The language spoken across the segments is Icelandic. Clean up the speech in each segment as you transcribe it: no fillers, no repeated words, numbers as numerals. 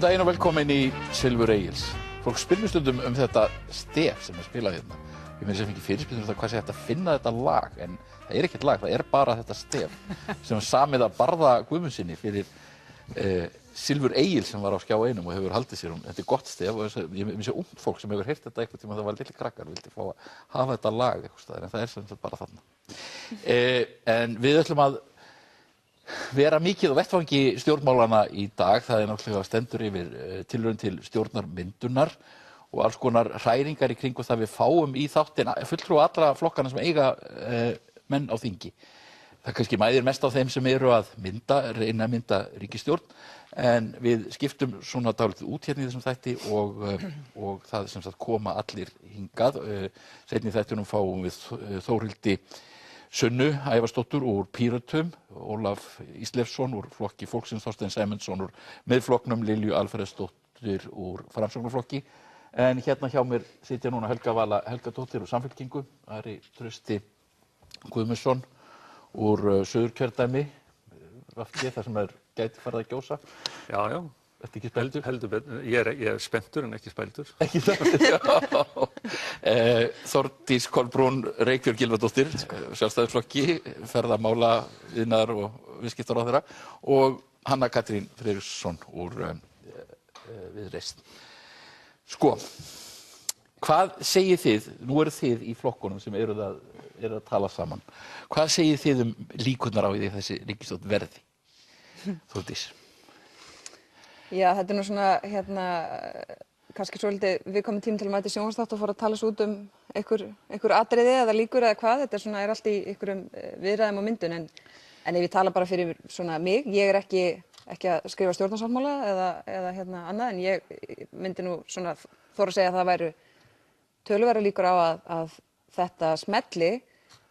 daginn og velkomin í Silfur Egils. Fólk spyr mig stundum þetta stef sem spilað hérna. Ég meina sem ekki fyrirspurnir það hvað sé hægt að finna þetta lag, en það ekkert lag, það bara þetta stef sem samið að Barða Guðmundssyni fyrir Silfur Egils sem var á Skjá einum og hefur haldið sér. Þetta gott stef og ég sé ungt fólk sem hefur heyrt þetta einhvern tíma það var litli krakkar vildi fá að hafa þetta lag einhvers staðar, en það sem sagt bara þarna. En við ætlum að vera mikið á vettvangi stjórnmálanna í dag. Það náttúrulega stendur yfir tilraun til stjórnarmyndunar og alls konar hræringar í kringu það við fáum í þáttinn fulltrúa allra flokkana sem eiga menn á þingi. Það kannski mæðir mest á þeim sem eru að reyna að mynda ríkisstjórn, en við skiptum svona dálítið út hérna í þessum þætti og það sem sagt koma allir hingað. Seinni í þættinum fáum við Þórhildi Sunnu Ævarsdóttur úr Pírötum, Ólaf Ísleifsson úr flokki Fólksins, Þorstein Sæmundsson úr Miðflokknum, Lilju Alfreðsdóttir úr Framsóknarflokki. En hérna hjá mér sitja núna Helga Vala Helgadóttir úr Samfylkingu, Ari Trausti Guðmundsson úr Suðurkjördæmi, VG, þar sem gæti farið að gjósa. Já, já. Ertu ekki spenntur? Heldur betur. Ég er spenntur en ekki spældur. Ekki spenntur, já. Þórdís Kolbrún Reykjörð Gylfadóttir, Sjálfstæðisflokki, ferðamála, iðnaðar og viðskiptaráðherra, og Hanna Katrín Friðriksson úr Viðreisn. Sko, hvað segið þið, nú eru þið í flokkunum sem eru að tala saman, hvað segið þið líkurnar á því þessi ríkisstjórn verði? Þórdís. Já, þetta nú svona, kannski svolítið viðkominn tími til að mæta í sjónvarpsþátt og fór að tala svo út einhver atriði eða líkur eða hvað. Þetta allt í einhverjum viðræðum og myndun, en ef ég tala bara fyrir svona mig, ég ekki að skrifa stjórnarsáttmála eða annað, en ég myndi nú svona þora að segja að það væru töluverðar líkur á að þetta smelli,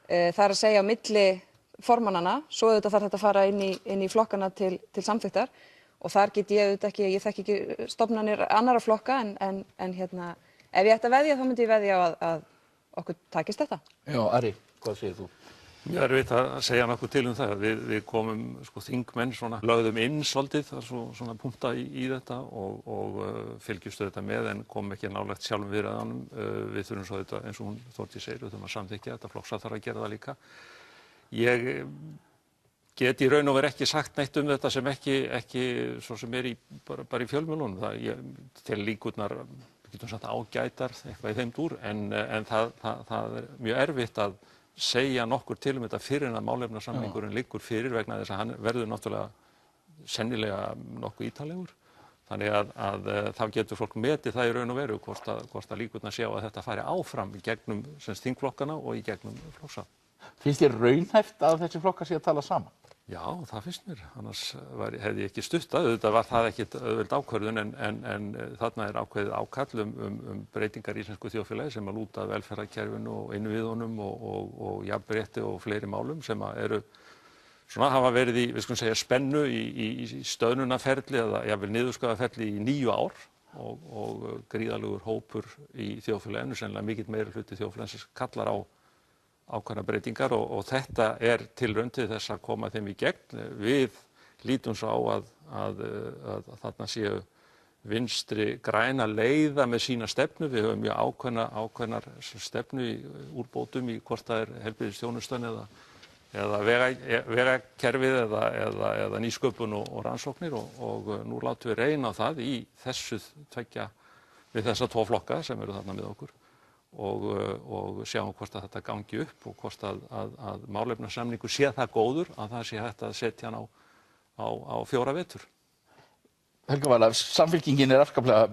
það að segja á milli formannanna, svo auðvitað þarf þetta að fara inn í flokkana til samþykktar. Og þar get ég þekki ekki stofnanir annarra flokka, en ef ég ætti að veðja þá myndi ég veðja á að okkur takist þetta. Já, Ari, hvað segir þú? Ég erfitt að segja nokkuð til það. Við komum, þingmenn lögðum inn svolítið, svona punkta í þetta og fylgjumst þetta með, en komum ekki nálægt sjálfum viðræðunum. Við þurfum svo þetta, eins og hún Þórdís segir, við þurfum að samþykkja þetta, flokksráð þarf að gera það líka. Ég get í raun og veru ekki sagt neitt þetta sem ekki svo sem bara í fjölmiðlunum. Ég tel líkurnar, við getum sagt ágætar, eitthvað í þeim dúr, en það mjög erfitt að segja nokkur til þetta fyrir en að málefnasamningurinn liggur fyrir, vegna þess að hann verður náttúrulega sennilega nokkuð ítarlegur. Þannig að þá getur fólk metið það í raun og veru hvort að líkurnar sjá að þetta fari áfram í gegnum þingflokkana og í gegnum flokksráð. Finnst þér raunhæft að þessi flokkar sé að tala saman? Já, það finnst mér. Annars hefði ég ekki stuttað. Auðvitað var það ekkit auðveld ákvörðun, en þarna ákveðið ákall breytingar í íslensku þjóðfélagi sem að lúta velferðarkerfinu og innviðunum og jafnrétti og fleiri málum sem eru hafa verið í, við skulum segja, spennu í stöðnunarferli eða jafnvel niðurskurðarferli í 9 ár og gríðarlegur hópur í þjóðfélaginu, sennilega mikill meiri hluti þjóðfélagsins kallar á ákveðnar breytingar og þetta tilraun til þess að koma þeim í gegn. Við lítum svo á að þarna séu vinstri græna leiða með sína stefnu. Við höfum mjög ákveðnar stefnu í úrbótum í hvort það heilbrigðisþjónustan eða vegakerfið eða nýsköpun og rannsóknir og nú látum við reyna á það í þessu tveggja við þessa 2 flokka sem eru þarna með okkur. Og sjáum hvort að þetta gangi upp og hvort að málefnasamningur sé það góður að það sé hægt að setja hann á 4 vetur. Helga Vala, Samfylkingin afskaplega,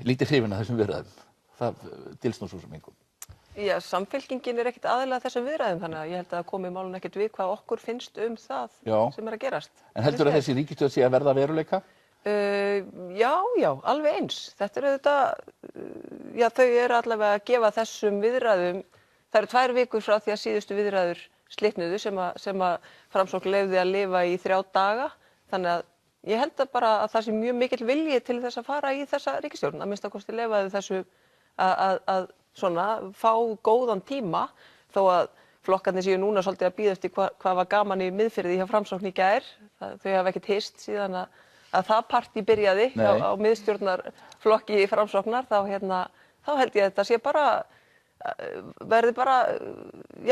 lítið hrifin af þessum viðræðum. Það dylst nú svo sem engum. Já, Samfylkingin ekkert aðilega þessum viðræðum, þannig að ég held að það komi málun ekkert við hvað okkur finnst það sem að gerast. En heldur að þessi ríkisstjórn sé að verða veruleika? Já, alveg eins. Þetta þau eru allavega að gefa þessum viðræðum, það eru 2 vikur frá því að síðustu viðræður slitnuðu sem að Framsókn leyfði að lifa í 3 daga, þannig að ég held bara að það sé mjög mikill vilji til þess að fara í þessa ríkisstjórn, að minnsta kosti leyfaðu þessu að fá góðan tíma, þó að flokkarnir séu núna svolítið að bíða eftir hvað var gaman í Miðfirði hjá Framsókn í gær. Þau hafa ekkert hist síðan að að það partí byrjaði á miðstjórnarflokki Framsóknar, þá held ég að þetta sé bara verði bara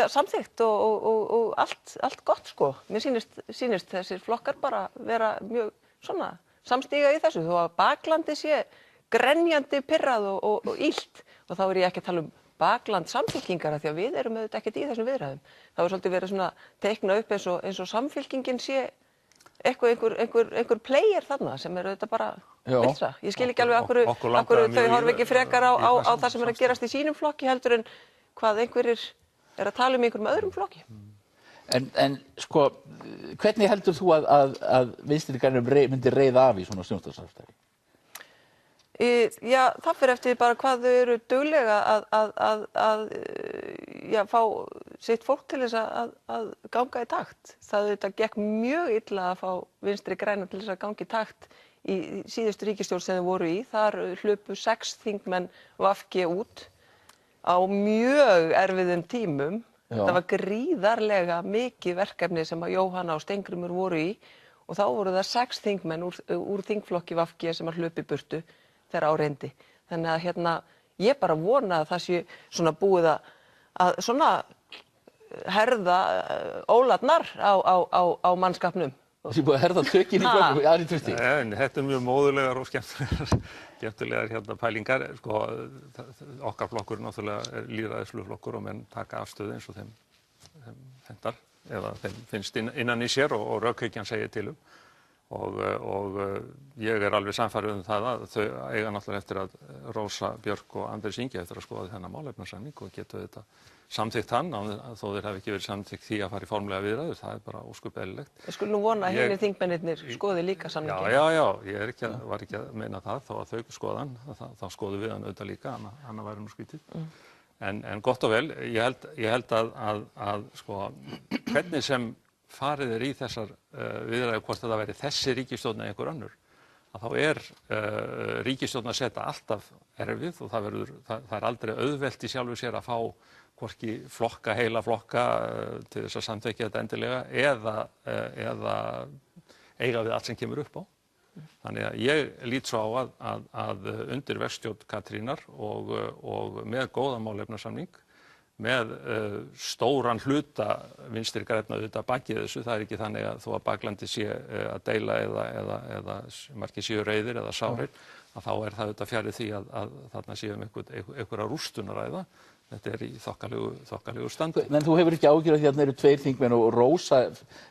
samþykkt og allt gott sko. Mér sýnist þessir flokkar bara vera mjög svona samstíga í þessu, þó að baklandi sé grenjandi pirrað og illt, og þá ég ekki að tala bakland samfylkingar, því að við erum auðvitað ekkert í þessum viðræðum. Það svolítið verið svona teikna upp eins og samfylkingin sé einhver player þarna sem auðvitað bara viltra. Ég skil ekki alveg af hverju þau horfa ekki frekar á það sem að gerast í sínum flokki heldur en hvað einhverjir að tala um einhverjum öðrum flokki. En sko, hvernig heldur þú að Vinstri-grænum myndi reiða af í svona stjórnarsamstarfi? Já, það fyrir eftir bara hvað þau eru duglega að fá sitt fólk til þess að ganga í takt. Það gekk mjög illa að fá Vinstri-græna til þess að ganga í takt í síðustu ríkisstjórn sem þau voru í. Þar hlupu 6 þingmenn VG út á mjög erfiðum tímum. Það var gríðarlega mikið verkefni sem að Jóhanna og Steingrímur voru í, og þá voru það 6 þingmenn úr þingflokki VG sem að hlupi burtu þegar á reyndi. Þannig að ég bara vona að það sé svona búið að svona herða ólarnar á mannskapnum. Það sé búið að herða tökin í flokkum, Ari Trausti. Þetta mjög móðulegar og skemmtilegar pælingar. Sko, okkar flokkur náttúrulega lýðræðislegur flokkur og menn taka afstöðu eins og þeim hentar, eða þeim finnst innan í sér og rökhyggjan segir til og ég alveg sannfærður það að þau eiga náttúrulega eftir að Rósa Björk og Andrés Ingi eftir að skoða þennan málefnasamning og geta þetta samþykkt hann, þó þeir hafi ekki verið samþykkt því að fara í formlega viðræður, það bara ósköp eðlilegt. Við skulum nú vona að hinir þingmennirnir skoði líka samninginn. Já, ég var ekki að meina það, þó að þau skoða hann, þá skoðum við hann auðvitað líka, annað væri nú skrítið. En gott og vel, ég held að sko, hvernig sem farið í þessar viðræður, hvort það væri þessi ríkisstjórn eða einhver önnur, að þá ríkisstjórn að setja alltaf erfið og það aldrei auðvelt í sjálfu sér að fá hvorki heila flokka til þess að samþykkja þetta endilega eða eiga við allt sem kemur upp á. Þannig að ég lít svo á að undir verkstjórn Katrínar og með góðan málefnasamning, með stóran hluta Vinstri-grænna auðvitað bakið þessu, það ekki þannig að þó að baklandi sé að deila eða margir séu reiðir eða sárir, að þá það auðvitað fjarri því að þarna séum einhverja rústun að ræða. Þetta í þokkalegu standi. En þú hefur ekki áhyggjur af því að þarna eru 2 þingmenn og Rósa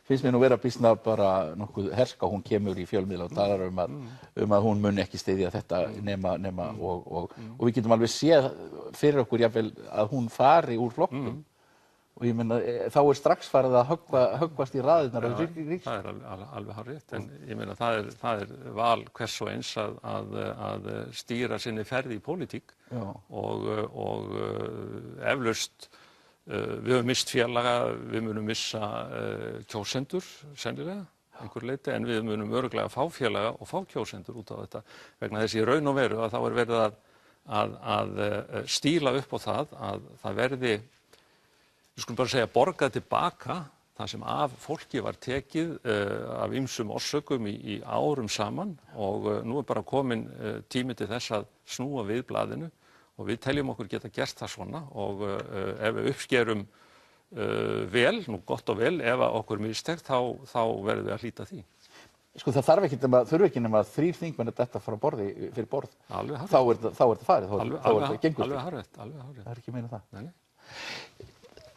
finnst mér nú vera býsna bara nokkuð herska, hún kemur í fjölmiðla og talar um að hún muni ekki styðja þetta nema og við getum alveg séð fyrir okkur jafnvel að hún fari úr flokkum og ég meina þá strax farið að höggvast í raðirnar af ríkis. Það alveg hárrétt, en ég meina það val hvers og eins að stýra sinni ferð í pólitík og eflaust við höfum misst félaga, við munum missa kjósendur sennilega einhver leyti, en við munum örugglega fá félaga og fá kjósendur út á þetta vegna þess í raun og veru að þá verið að stíla upp á það að það verði, við skulum bara segja, borgað tilbaka það sem af fólki var tekið af ýmsum orsökum í árum saman og nú bara komin tími til þess að snúa við blaðinu og við teljum okkur geta gert það svona og ef við uppskerum vel, nú gott og vel, ef okkur mistekst þá verðum við að hlíta því. Sko það þurfi ekki nema 3 þingmenn að detta fyrir borð. Alveg hárrétt. Þá það farið, þá það gengur. Alveg hárrétt. Það ekki meina það. Nei.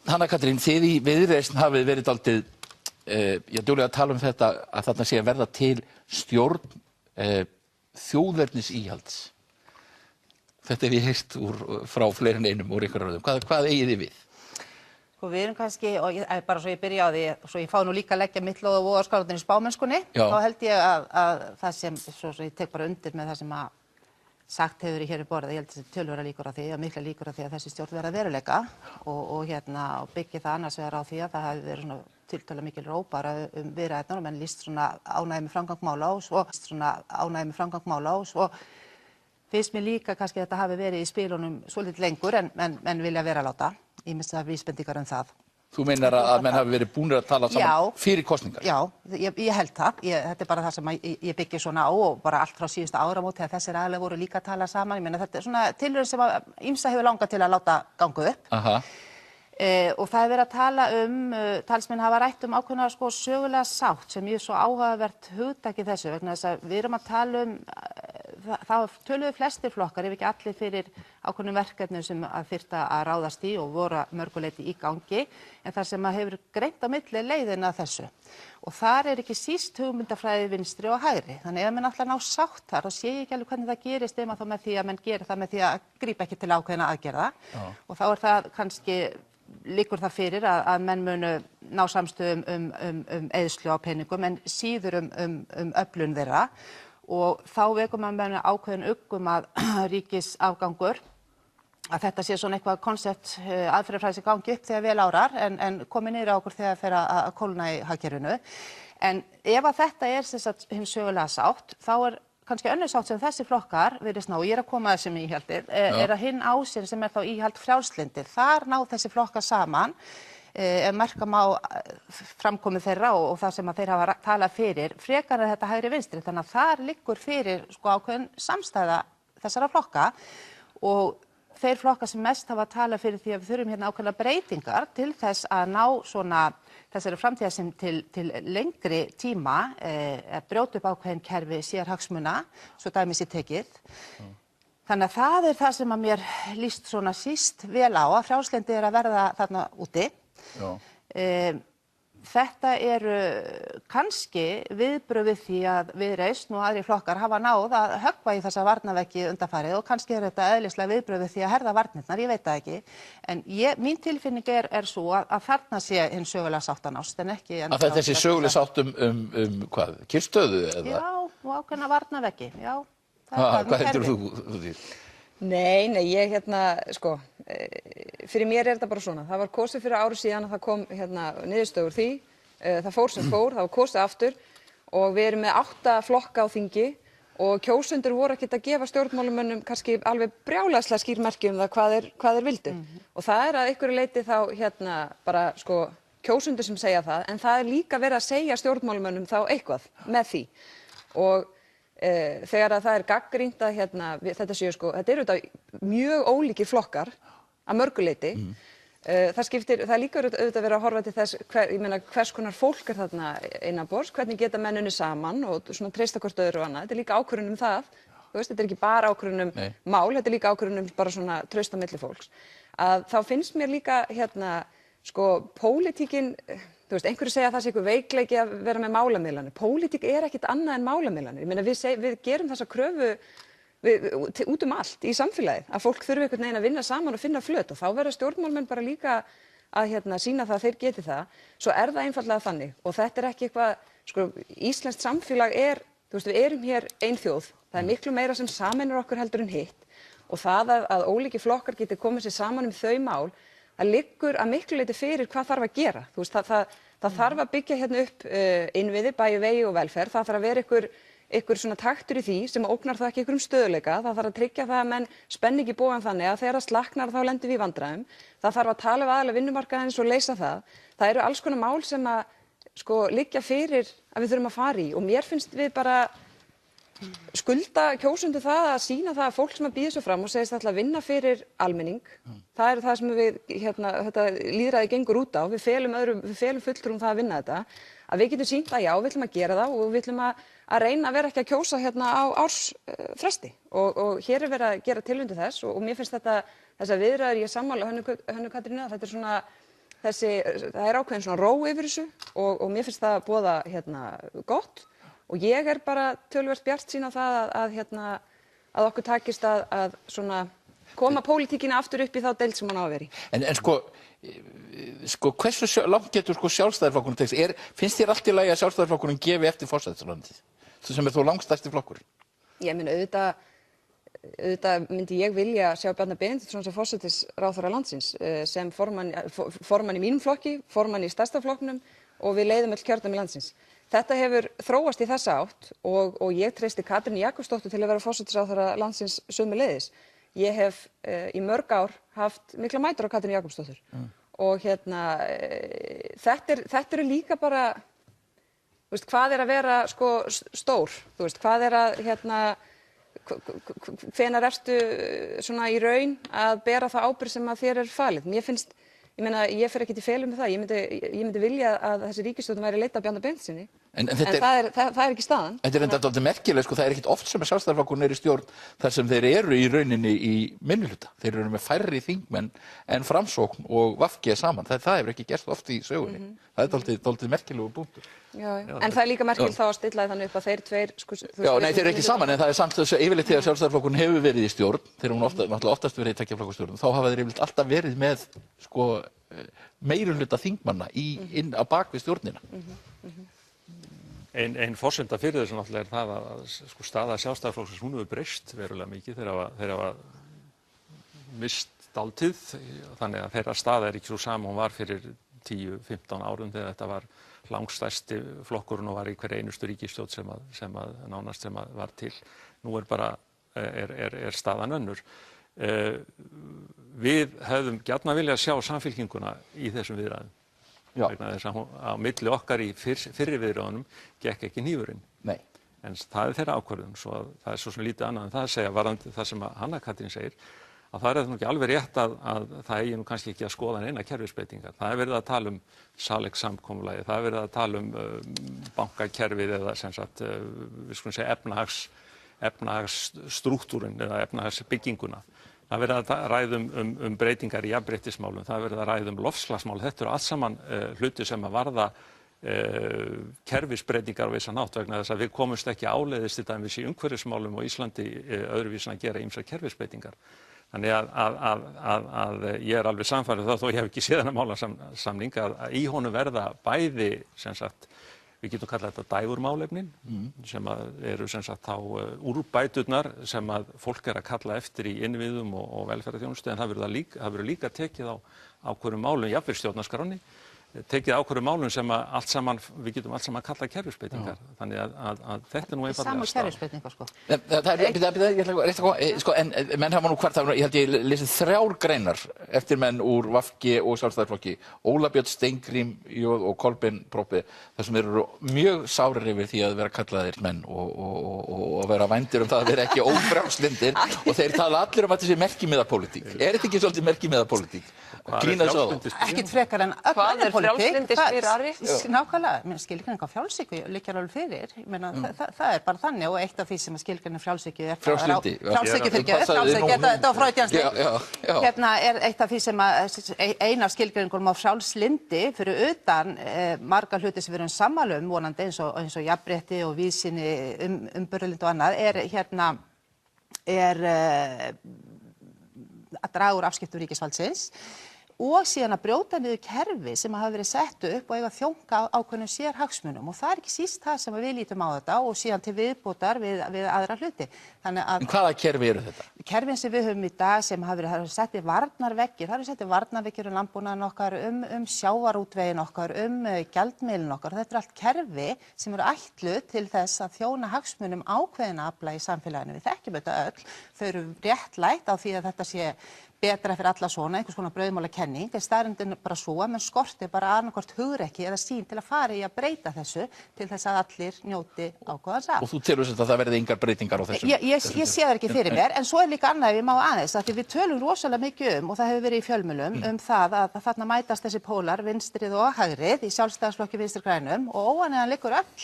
Hanna Katrín, þið í Viðreisn hafið verið dálítið duglega að tala um þetta að þarna sé að verða til stjórn þjóðernisíhalds. Þetta hef ég heyrt frá fleiri en einum úr ykkur röðum. Hvað eigið þið við? Og við erum kannski, og bara svo ég byrja á því, svo ég fá nú líka að leggja mitt lóð á vogarskálarnar í spámennskunni, þá held ég að það sem, svo ég tek bara undir með það sem að sagt hefur hér í borðið, ég held þessi tölvöra líkur á því og mikla líkur á því að þessi stjórn verða veruleika og byggja það annars vegar á því að það hafi verið svona tiltölulega mikil rópar viðræðurnar og menn lýst svona ánægju með framgang mála og svo finnst mér líka kannski að þetta hafi verið í spilunum svolítið lengur en menn vilja vera láta, ýmist að vísbendingar um það. Þú meinar að menn hafi verið búnir að tala saman fyrir kosningar? Já, ég held það. Þetta bara það sem ég byggi svona á og bara allt frá síðustu áramót þegar þessir aðilar voru líka að tala saman. Ég meina þetta svona tilraun sem að ýmsa hefur langað til að láta ganga upp. Aha. Og það verið að tala talsmenn hafa rætt ákveðna sögulega sátt sem ég svo áhugavert hugtak í þessu vegna þess að við erum að tala það töluðu flestir flokkar ef ekki allir fyrir ákveðnum verkefnum sem að þyrfti að ráðast í og voru mörguleyti í gangi en það sem að hefur greint á milli leiðina þessu og þar ekki síst hugmyndafræði vinstri og hægri þannig ef menn ætla að ná sátt þar þá sé ég ekki alveg hvernig það gerist þá með því að menn geri það með því að grípa ekki til ákveðna aðgerða og þá það kannski liggur það fyrir að menn munu ná samstöðum eyðslu á peningum en síður öflun þeirra og þá vekur maður ákveðin að ríkisafgangur að þetta sé svona eitthvað konsept aðferðafræði sem gangi upp þegar vel árar en komi niður á okkur þegar fer að kólna í hagkerfinu en ef að þetta sem sagt hinn sögulega sátt þá kannski önnur sátt sem þessi flokkar virðist ná, ég að koma þessum íhaldið, að hinn ásinn sem þá íhald frjálslyndir, þar ná þessi flokkar saman ef merka má framkomu þeirra og það sem að þeir hafa talað fyrir, frekar þetta hægri vinstri, þannig að þar liggur fyrir ákveðin samstæða þessara flokka og þeir flokkar sem mest hafa talað fyrir því að við þurfum hérna ákveðna breytingar til þess að ná svona þessari framtíðarsýn til lengri tíma að brjóta upp ákveðin kerfi sérhagsmuna, svo dæmi sé tekið. Þannig að það það sem að mér líst svona síst vel á að frjálslyndi að verða þarna úti. Þetta kannski viðbrögð við því að Viðreisn og aðrir flokkar hafa náð að höggva í þessa varnarveggi undanfarið og kannski þetta eðlislega viðbrögð við því að herða varnirnar, ég veit það ekki. En mín tilfinning svo að þarna sé hinn sögulega sátt að nást en ekki... Að þetta sé sögulega sátt hvað, kyrrstöðu eða? Já, og ákveðna varnarveggi, já. Hvað heldur þú því? Nei, ég fyrir mér þetta bara svona. Það var kosið fyrir ári síðan og það kom niðurstöður því. Það fór sem fór, það var kosið aftur og við erum með 8 flokka á þingi og kjósendur voru ekkert að gefa stjórnmálamönnum kannski alveg brjálæðislega skýr merki það hvað þeir vildu. Og það að einhverju leyti þá bara kjósendur sem segja það, en það líka verið að segja stjórnmálamönnum þá eitthvað með því. Og þegar að það gagnrýnt að þetta séu þetta eru þetta mjög ólíkir flokkar að mörgu leyti. Það líka auðvitað verið að horfa til þess hvers konar fólk þarna innanborðs, hvernig geta menn unnið saman og svona treysta hvort öðru og annað. Þetta líka ákvörðun það. Þetta ekki bara ákvörðun mál, þetta líka ákvörðun bara svona traust á milli fólks. Að þá finnst mér líka pólitíkin einhverju segja að það sé eitthvað veikleiki að vera með málamiðlanir. Pólitík ekkert annað en málamiðlanir. Ég meina við gerum þessa kröfu út allt í samfélagið að fólk þurfi einhvern veginn að vinna saman og finna flöt og þá verða stjórnmálamenn bara líka að sýna það að þeir geti það. Svo það einfaldlega þannig og þetta ekki eitthvað, íslenskt samfélag við erum hér ein þjóð. Það miklu meira sem sameinar okkur heldur en hitt og það að ólíkir flokkar geti komið sér saman þau mál það liggur að miklu leyti fyrir hvað þarf að gera. Það þarf að byggja upp innviði, bæði vegi og velferð. Það þarf að vera einhver svona taktur í því sem ógnar það ekki einhverjum stöðuleika. Það þarf að tryggja það að menn spenni ekki bogann þannig að þegar það slaknar þá lendum við í vandræðum. Það þarf að tala við aðila vinnumarkaðarins og leysa það. Það eru alls konar mál sem að liggja fyrir að við þurfum að fara í og mér finnst við bara skulda kjósendur það að sýna það að fólk sem býður svo fram og segist ætla að vinna fyrir almenning. Það það sem við þetta lýðræði gengur út á. Við felum fulltrúum það að vinna þetta. Að við getum sýnt að já, við ætlum að gera það og við ætlum að reyna að vera ekki að kjósa á ársfresti. Og hér verið að gera tilraun til þess og mér finnst þessar viðræður ég sammála Hönnu Katrínu að þetta það ákveðin svona ró yfir þessu og mér finnst það boða gott. Og ég bara töluvert bjartsýn á það að okkur takist að svona koma pólitíkinni aftur upp í þá deild sem hann á að vera í. En hversu langt getur Sjálfstæðisflokkurinn tekist? Finnst þér allt í lagi að Sjálfstæðisflokkurinn gefi eftir forsætisráðuneytið? Sem þó langstærsti flokkur? Ég meina auðvitað myndi ég vilja sjá Bjarna Benediktsson sem forsætisráðherra landsins sem formann í mínum flokki, formann í stærsta flokknum og við leiðum öll kjördæmi landsins. Þetta hefur þróast í þessa átt og ég treysti Katrínu Jakobsdóttur til að vera forsætisráðherra landsins sömuleiðis. ég hef í mörg ár haft mikla mætur á Katrínu Jakobsdóttur og þetta eru líka bara, þú veist, hvað að vera sko stór, þú veist, hvað að hvenær ertu svona í raun að bera það ábyrgð sem að þér falið. Mér finnst, ég meina, ég fer ekki til felum með það, ég myndi vilja að þessi ríkisstjórn væri leita Bjarna Benediktssyni. En það er ekki staðan. Þetta enda dálítið merkilegt, sko, það ekkert oft sem Sjálfstæðisflokkurinn í stjórn þar sem þeir eru í rauninni í minnihluta. Þeir eru með færri þingmenn en Framsókn og VG saman. Það hefur ekki gerst oft í sögunni. Það er dálítið merkilegur punktur. Já. En það er líka merkilegt þá að stilla þannig upp að þeir tveir, sko... Já, nei, þeir eru ekki saman, en það er samt þess að yfirleitt þegar Sjálfstæðisflokkurinn hefur verið í stjórn, þegar hún náttúrulega oftast verið í tveggja-flokka-stjórn, þá hafa þeir yfirleitt alltaf verið með, sko, meirihluta þingmanna inn á bak við stjórnina. Ein forsenda fyrir þessu náttúrulega það að sko, staða Sjálfstæðisflokksins hún hefur breyst verulega mikið. Þeir hafa mist dálítið, þannig að þeirra staða ekki svo sama hún var fyrir 10-15 árum þegar þetta var langstærsti flokkurinn og var í hverju einustu ríkisstjórn sem var til. Nú bara staðan önnur. Við hefðum gjarnan viljað sjá Samfylkinguna í þessum viðræðum. Vegna þess að á milli okkar í fyrri viðræðunum gekk ekki hnífurinn. Nei. En það þeirra ákvörðun, svo að það svo sem lítið annað en það að segja varðandi það sem Hanna Katrín segir, að það nú ekki alveg rétt að það eigi nú kannski ekki að skoða neina kerfisbreytingar. Það verið að tala Salex-samkomulagið, það verið að tala bankakerfið eða sem sagt, við skulum segja efnahagsstrúktúrin eða efnahagsbygginguna. Það verið að ræða breytingar í jafnréttismálum, það verið að ræða loftslagsmál. Þetta eru allt saman hluti sem að varða kerfisbreytingar á vissan hátt vegna þess að við komumst ekki áleiðis til dæmis í umhverfismálum og Íslandi öðruvísin að gera ýmsar kerfisbreytingar. Þannig að ég alveg sannfærður það þó ég hef ekki séð þennan málasamning að í honum verða bæði sem sagt við getum kallað þetta dægurmálefnin sem eru sem sagt þá úrbæturnar sem að fólk að kalla eftir í innviðum og velferðarþjónustu en það verður líka tekið á ákveðnum málum jafnvel stjórnarskránni tekið ákveðnum málum sem að við getum allt saman kallað kerfisbreytingar. Þannig að þetta nú einfaldlega sama kerfisbreytingar sko. En menn hafa nú ég held ég lesið 3 greinar eftir menn úr VG og Sjálfstæðisflokki, Óla Björn Steingrím og Kolbeinn Proppé, þar sem eru mjög sárir yfir því að vera kallaðir menn og vera vændir það að vera ekki ófrjálslyndir og þeir tala allir að þetta sé merkimiðapólitík. Þetta ekki svolítið merkimiðapólitík? Ekkert frekar en öll önnur pólitík. Nákvæmlega, skilgreining á frjálshyggju liggur alveg fyrir. Það bara þannig og eitt af því sem skilgreining frjálshyggju frjálslyndi. Þetta var freudianskt. Hérna eitt af því sem ein af skilgreiningum á frjálslyndi fyrir utan marga hluti sem við erum sammála vonandi eins og jafnrétti og víðsýni umburðarlyndi og annað er að draga úr afskiptum ríkisvaldsins og síðan að brjóta niður kerfi sem hafa verið sett upp og eiga að þjónka ákveðnum sérhagsmunum og það er ekki síst það sem við lítum á þetta og síðan til viðbótar við aðra hluti. En hvaða kerfi eru þetta? Kerfin sem við höfum í dag sem hafa verið settið varnarveggir, það eru settið varnarveggir landbúnaðinn okkar, sjávarútveginn okkar, gjaldmiðlinn okkar. Þetta er allt kerfi sem eru ætluð til þess að þjóna hagsmunum ákveðinna afla í samfélaginu. Við þekkjum þetta öll, þau eru réttlætt á því að þetta sé betra fyrir alla svona, einhvers konar brauðmálakenning, en staðreyndin bara svo að menn skorti bara annarkvort hugrekki eða sýn til að fara í að breyta þessu til þess að allir njóti ákveðans af. Og þú telur að það verði engar breytingar á þessu? Ég sé það ekki fyrir mér, en svo er líka annað ef ég má aðeins, að við tölum rosalega mikið og það hefur verið í fjölmiðlum það að þarna mætast þessi pólar, vinstrið og hægrið í Sjálfstæðisflokki Vinstri grænum og óánægjan liggur öll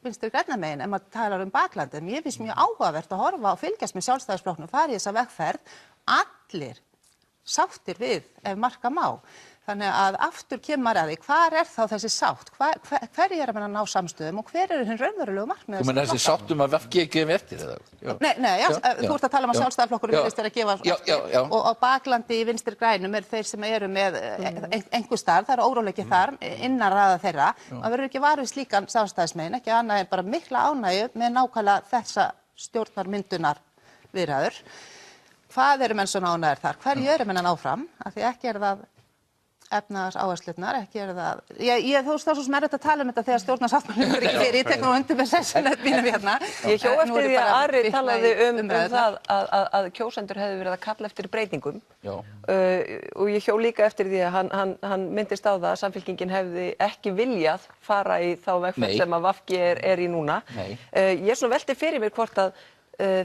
Vinstri grænna megin ef maður talar baklandið. Mér finnst mjög áhugavert að horfa og fylgjast með Sjálfstæðisflokknum, fara í þessa vegferð, allir sáttir við ef marka má. Þannig að aftur kemur að því, hvar þá þessi sátt? Hverju að ná samstöðum og hver hinn raunverulegu markmið? Þú meina þessi sáttum að VG gefi eftir eða? Nei, þú ert að tala að Sjálfstæðisflokkurinn virðist vera að gefa eftir og á baklandi í Vinstri grænum þeir sem eru með einhvers staðar, það óróleiki þar innan raða þeirra. Það verður ekki varið slíkan sjálfstæðismegin, ekki annað en bara mikla ánægju með nákvæmlega þessa stjórnarmyndunar viðræður. Hvað eru menn svona ánægðir þar? Hverju eru menn að ná fram? Af því ekki það efnahagsáherslurnar, ekki það. Þú veist það svo sem erfitt að tala þetta þegar stjórnarsáttmálinn ekki fyrir, ég tek nú undir með sessunett mínum hérna. Ég hjó eftir því að Ari talaði það að kjósendur hefði verið að kalla eftir breytingum og ég hjó líka eftir því að hann myndist á það að Samfylkingin hefði ekki viljað fara í þá vegferð sem að VG er í núna. Ég svona velti fyrir mér hvort að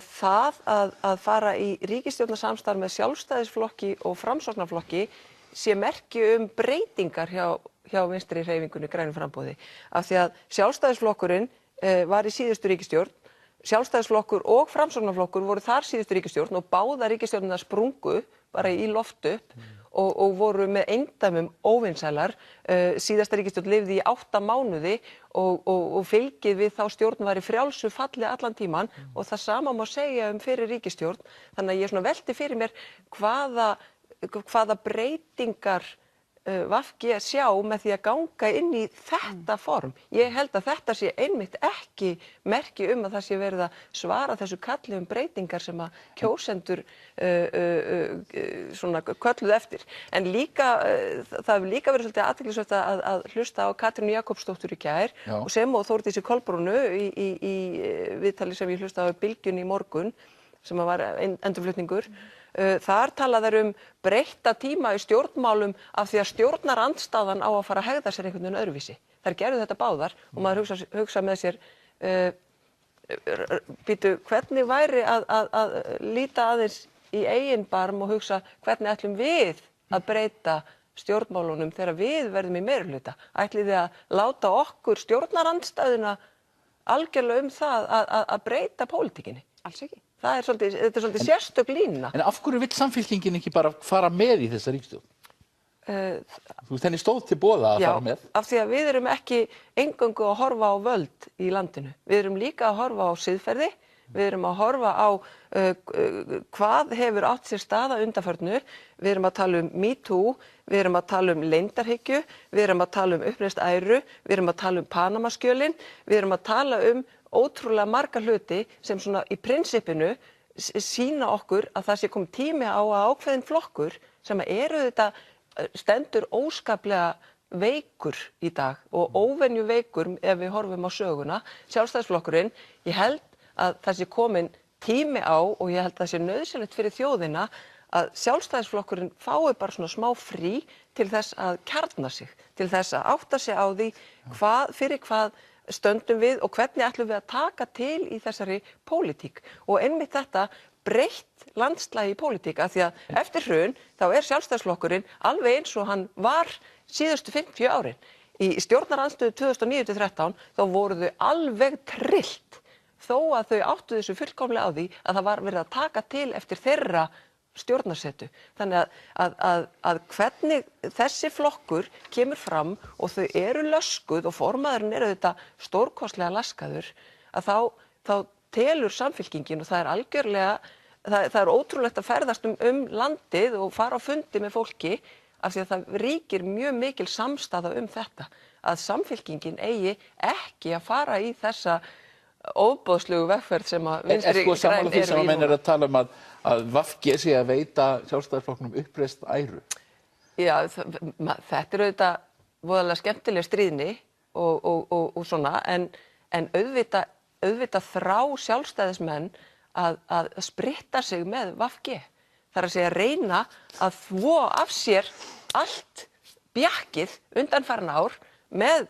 það að fara í ríkisstjórnarsamstarf með Sjálfstæðisflokki og Framsóknarflokki sé merki breytingar hjá vinstri hreyfingunni grænu framboði. Af því að Sjálfstæðisflokkurinn var í síðustu ríkisstjórn, Sjálfstæðisflokkur og Framsóknarflokkur voru þar síðustu ríkisstjórn og báðar ríkisstjórnirnar sprungu bara í loft upp og voru með eindæmum óvinsælar. Síðasta ríkisstjórn lifði í 8 mánuði og fylgið við þá stjórn var í frjálsu falli allan tíman og það sama má segja fyrir ríkisstjórn. Þannig að ég svona velti fyrir mér hvaða breytingar VG sjá með því að ganga inn í þetta form. Ég held að þetta sé einmitt ekki merki að það sé verið að svara þessu kalli breytingar sem að kjósendur svona kölluðu eftir. En líka, það hefur líka verið svolítið athyglisvert að hlusta á Katrínu Jakobsdóttur í gær sem og Þórdísi Kolbrúnu í viðtali sem ég hlustaði á Bylgjunni í morgun sem var endurflutningur. Þar tala þeir breytta tíma í stjórnmálum af því að stjórnarandstaðan á að fara að hegða sér einhvern veginn öðruvísi. Þær gerðu þetta báðar og maður hugsa með sér, hvernig væri að líta aðeins í eigin barm og hugsa hvernig ætlum við að breyta stjórnmálunum þegar við verðum í meirihluta? Ætlið þið að láta okkur stjórnarandstaðuna algjörlega það að breyta pólitíkinni? Alls ekki. Þetta er svolítið sérstök lína. En af hverju vill Samfylkingin ekki bara fara með í þessa ríkisstjórn? Þú veist, henni stóð til boða að fara með. Já, af því að við erum ekki eingöngu að horfa á völd í landinu. Við erum líka að horfa á siðferði, við erum að horfa á hvað hefur átt sér stað að undanförnu. Við erum að tala MeToo, við erum að tala leyndarhyggju, við erum að tala uppreist æru, við erum að tala Panamaskjölin, við erum að tala ótrúlega marga hluti sem svona í prinsippinu sýna okkur að það sé komið tími á að ákveðin flokkur sem eru þetta stendur óskaplega veikur í dag og óvenju veikur ef við horfum á söguna. Sjálfstæðisflokkurinn, ég held að það sé komin tími á og ég held að það sé nauðsynlegt fyrir þjóðina að Sjálfstæðisflokkurinn fái bara svona smá frí til þess að kjarna sig, til þess að átta sig á því fyrir hvað stöndum við og hvernig ætlum við að taka til í þessari pólitík og einmitt þetta breytt landslagi í pólitík af því að eftir hrun þá Sjálfstæðisflokkurinn alveg eins og hann var síðustu 50 árin. Í stjórnarandstöðu 2009-13 þá voru þau alveg trillt þó að þau áttu þessu fullkomlega á því að það var verið að taka til eftir þeirra stjórnarsetu. Þannig að hvernig þessi flokkur kemur fram og þau eru löskuð og formaðurinn þetta stórkostlega laskaður að þá telur Samfylkingin og það er algjörlega, það er ótrúlegt að ferðast landið og fara á fundi með fólki af því að það ríkir mjög mikil samstaða þetta að Samfylkingin eigi ekki að fara í þessa óboðslegu vegferð sem að vinstri græn því sem að menn að tala að VG sé að veita Sjálfstæðisflokknum uppreist æru? Já, þetta er auðvitað voðalega skemmtileg stríðni og svona en auðvitað þrá sjálfstæðismenn að spritta sig með VG. Það er að segja reyna að þvo af sér allt bjakkið undanfarin ár með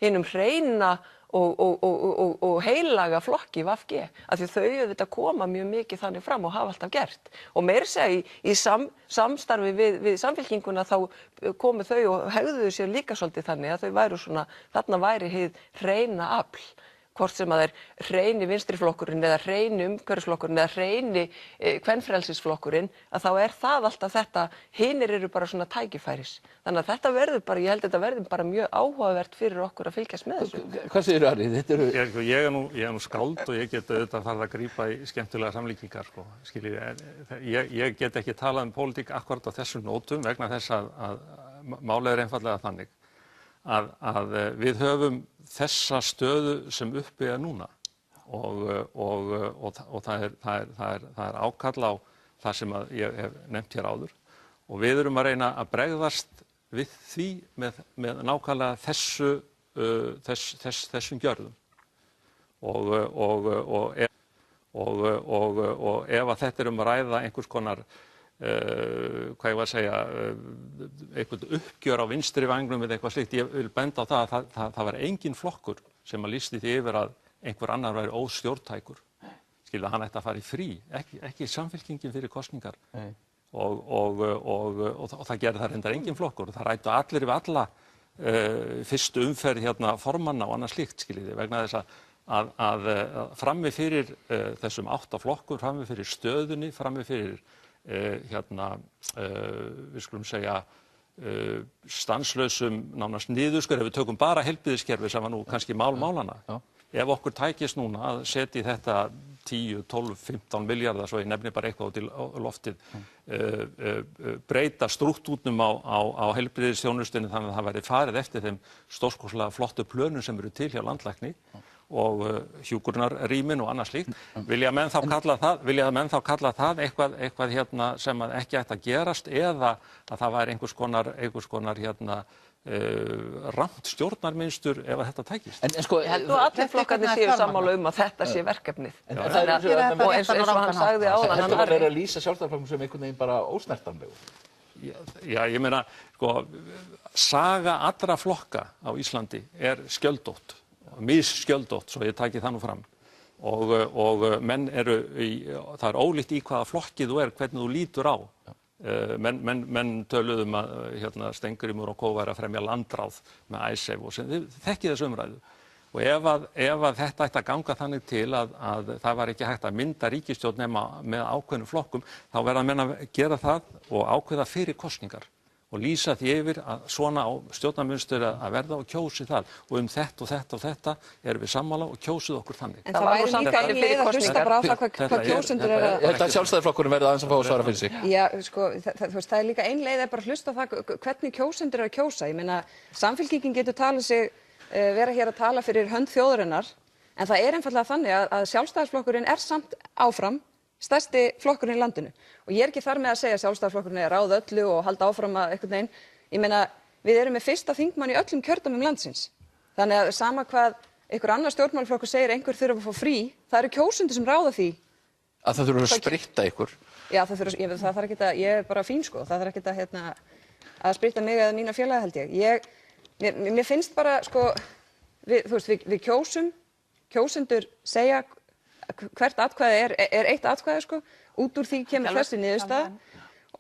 hinum hreina og heilaga flokki VG af því þau auðvitað koma mjög mikið þannig fram og hafa alltaf gert og meira segja í samstarfi við Samfylkinguna þá komu þau og hegðuðu sér líka svolítið þannig að þau væru svona þarna væri hið hreina afl hvort sem að hreini vinstriflokkurinn eða hreini umhverfisflokkurinn eða hreini kvenfrelsisflokkurinn að þá það alltaf þetta hinir eru bara svona tækifæris þannig að þetta verður bara, ég held að þetta verður bara mjög áhugavert fyrir okkur að fylgjast með þessu. Hvað segirðu Ari? Ég er nú skáld og ég get auðvitað farið að grípa í skemmtilega samlíkingar sko, ég get ekki talað pólitík akkúrat á þessum nótum vegna þess að málið einfaldlega þannig að við höfum þessa stöðu sem uppi núna og það er ákall á það sem að ég hef nefnt hér áður og við erum að reyna að bregðast við því með nákvæmlega þessum gjörðum og ef að þetta að ræða einhvers konar hvað ég var að segja einhvern uppgjör á vinstri vangnum eða eitthvað slíkt, ég vil benda á það að það var engin flokkur sem að lýsti því yfir að einhver annar væri óstjórntækur, skilja hann ætti að fara í frí, ekki Samfylkingin fyrir kosningar og það gerði það reyndar engin flokkur og það ræddu allir við alla fyrstu umferð hérna formanna og annað slíkt, skiljiði, vegna þess að frammi fyrir þessum 8 flokkum, frammi fyrir stöðunni, frammi fyrir við skulum segja stanslausum nánast niðurskurði, ef við tökum bara heilbrigðiskerfið sem var nú kannski mál málanna. Ef okkur tækist núna að setja í þetta 10, 12, 15 milljarða, svo ég nefni bara eitthvað út í loftið, breyta strúktúrnum á heilbrigðisþjónustunni þannig að það væri farið eftir þeim stórkostlega flottu plönum sem eru til hjá landlækni og hjúkrunarrýmin og annað slíkt. Vilja menn þá kalla það eitthvað hérna sem ekki ætti að gerast eða að það væri einhvers konar rangt stjórnarmynstur ef að þetta tækist. En sko, ég held að allir flokkarnir séu sammála að þetta sé verkefnið. Og eins og hann sagði áðan. Þetta var að lýsa Sjálfstæðisflokknum sem einhvern veginn bara ósnertanlegur. Já, ég meina, sko, saga allra flokka á Íslandi skjöldótt. Misskjöldótt, svo ég taki það nú fram og menn það ólíkt í hvaða flokki þú hvernig þú lítur á menn töluðum að Steingrímur og Co. væri að fremja landráð með Icesave og þið þekkið þessu umræðu og ef að þetta ætti að ganga þannig til að það var ekki hægt að mynda ríkisstjórn nema með ákveðnum flokkum þá verða menn að gera það og ákveða fyrir kosningar og lýsa því yfir að svona á stjórnarmunstur að verða og kjósi það og þetta og þetta og þetta erum við sammála og kjósið okkur þannig. En það væri líka ein leið að hlusta bara á það hvað kjósendur að... Ég held að Sjálfstæðisflokkurinn verði aðeins að fá að svara fyrir sig. Já, sko, það er líka ein leið að bara hlusta á það hvernig kjósendur að kjósa. Ég meina, Samfylkingin getur talið sig vera hér að tala fyrir hönd þjóðarinnar en það einfaldlega þannig að Sjálfstæðisflokkurinn samt áfram stærsti flokkurinn í landinu. Og ég ekki þar með að segja að Sjálfstæðisflokkurinn ráða öllu og halda áfram að einhvern veginn. Ég meina, við erum með fyrsta þingmann í öllum kjördæmum landsins. Þannig að sama hvað einhver annar stjórnmálaflokkur segir einhver þurfa að fá frí, það eru kjósendur sem ráða því. Að það þurfa að spritta ykkur? Já, það þarf ekki að, ég bara fín sko, það þarf ekki að spritta mig eða mína félaga held ég. Mér finnst bara, sko, við kjósendur segja hvert atkvæði eitt atkvæði sko, út úr því kemur þessi niðurstaða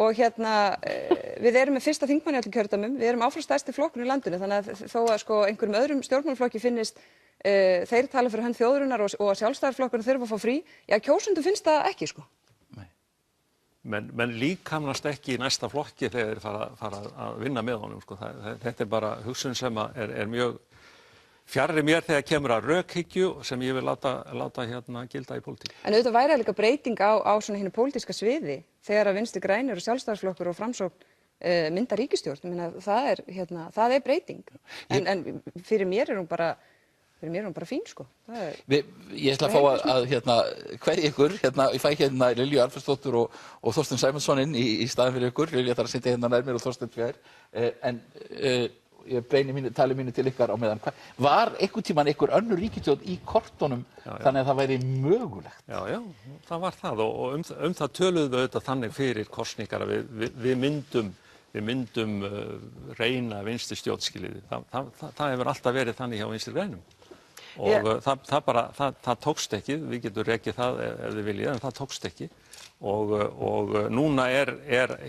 og við erum með fyrsta þingmann í öllum kjördæmum, við erum áfram stærsti flokkurinn í landinu þannig að þó að sko einhverjum öðrum stjórnmálaflokki finnist þeir tala fyrir hönd þjóðarinnar og að Sjálfstæðisflokkurinn þurfa að fá frí, já kjósendum finnst það ekki sko. menn líkamnast ekki í næsta flokki þegar þeir fara að vinna með honum sko. Þetta bara hugsun sem er mjög fjarri mér þegar kemur að rökhyggju sem ég vil láta gilda í pólitík. En auðvitað væri líka breyting á svona hinu pólitíska sviði þegar að Vinstri grænir og Sjálfstæðisflokkur og Framsókn mynda ríkisstjórn. Það er breyting. En fyrir mér er hún bara fín sko. Ég ætla að fá að hverja ykkur, ég fæ Lilju Alfreðsdóttur og Þorstein Sæmundsson inn í staðinn fyrir ykkur. Lilja þarf að sitja nær mér og Þorstein fjær. En ég beini tali mínu til ykkar á meðan. Var einhvern tímann einhver önnur ríkisstjórn í kortunum þannig að það væri mögulegt? Já, það var það og það töluðum við auðvitað þannig fyrir kosningar að við myndum reyna vinstri stjórnskiliði. Það hefur alltaf verið þannig hjá Vinstri grænum. Og það tókst ekki, við getum rekið það ef þið viljið, en það tókst ekki. Og núna er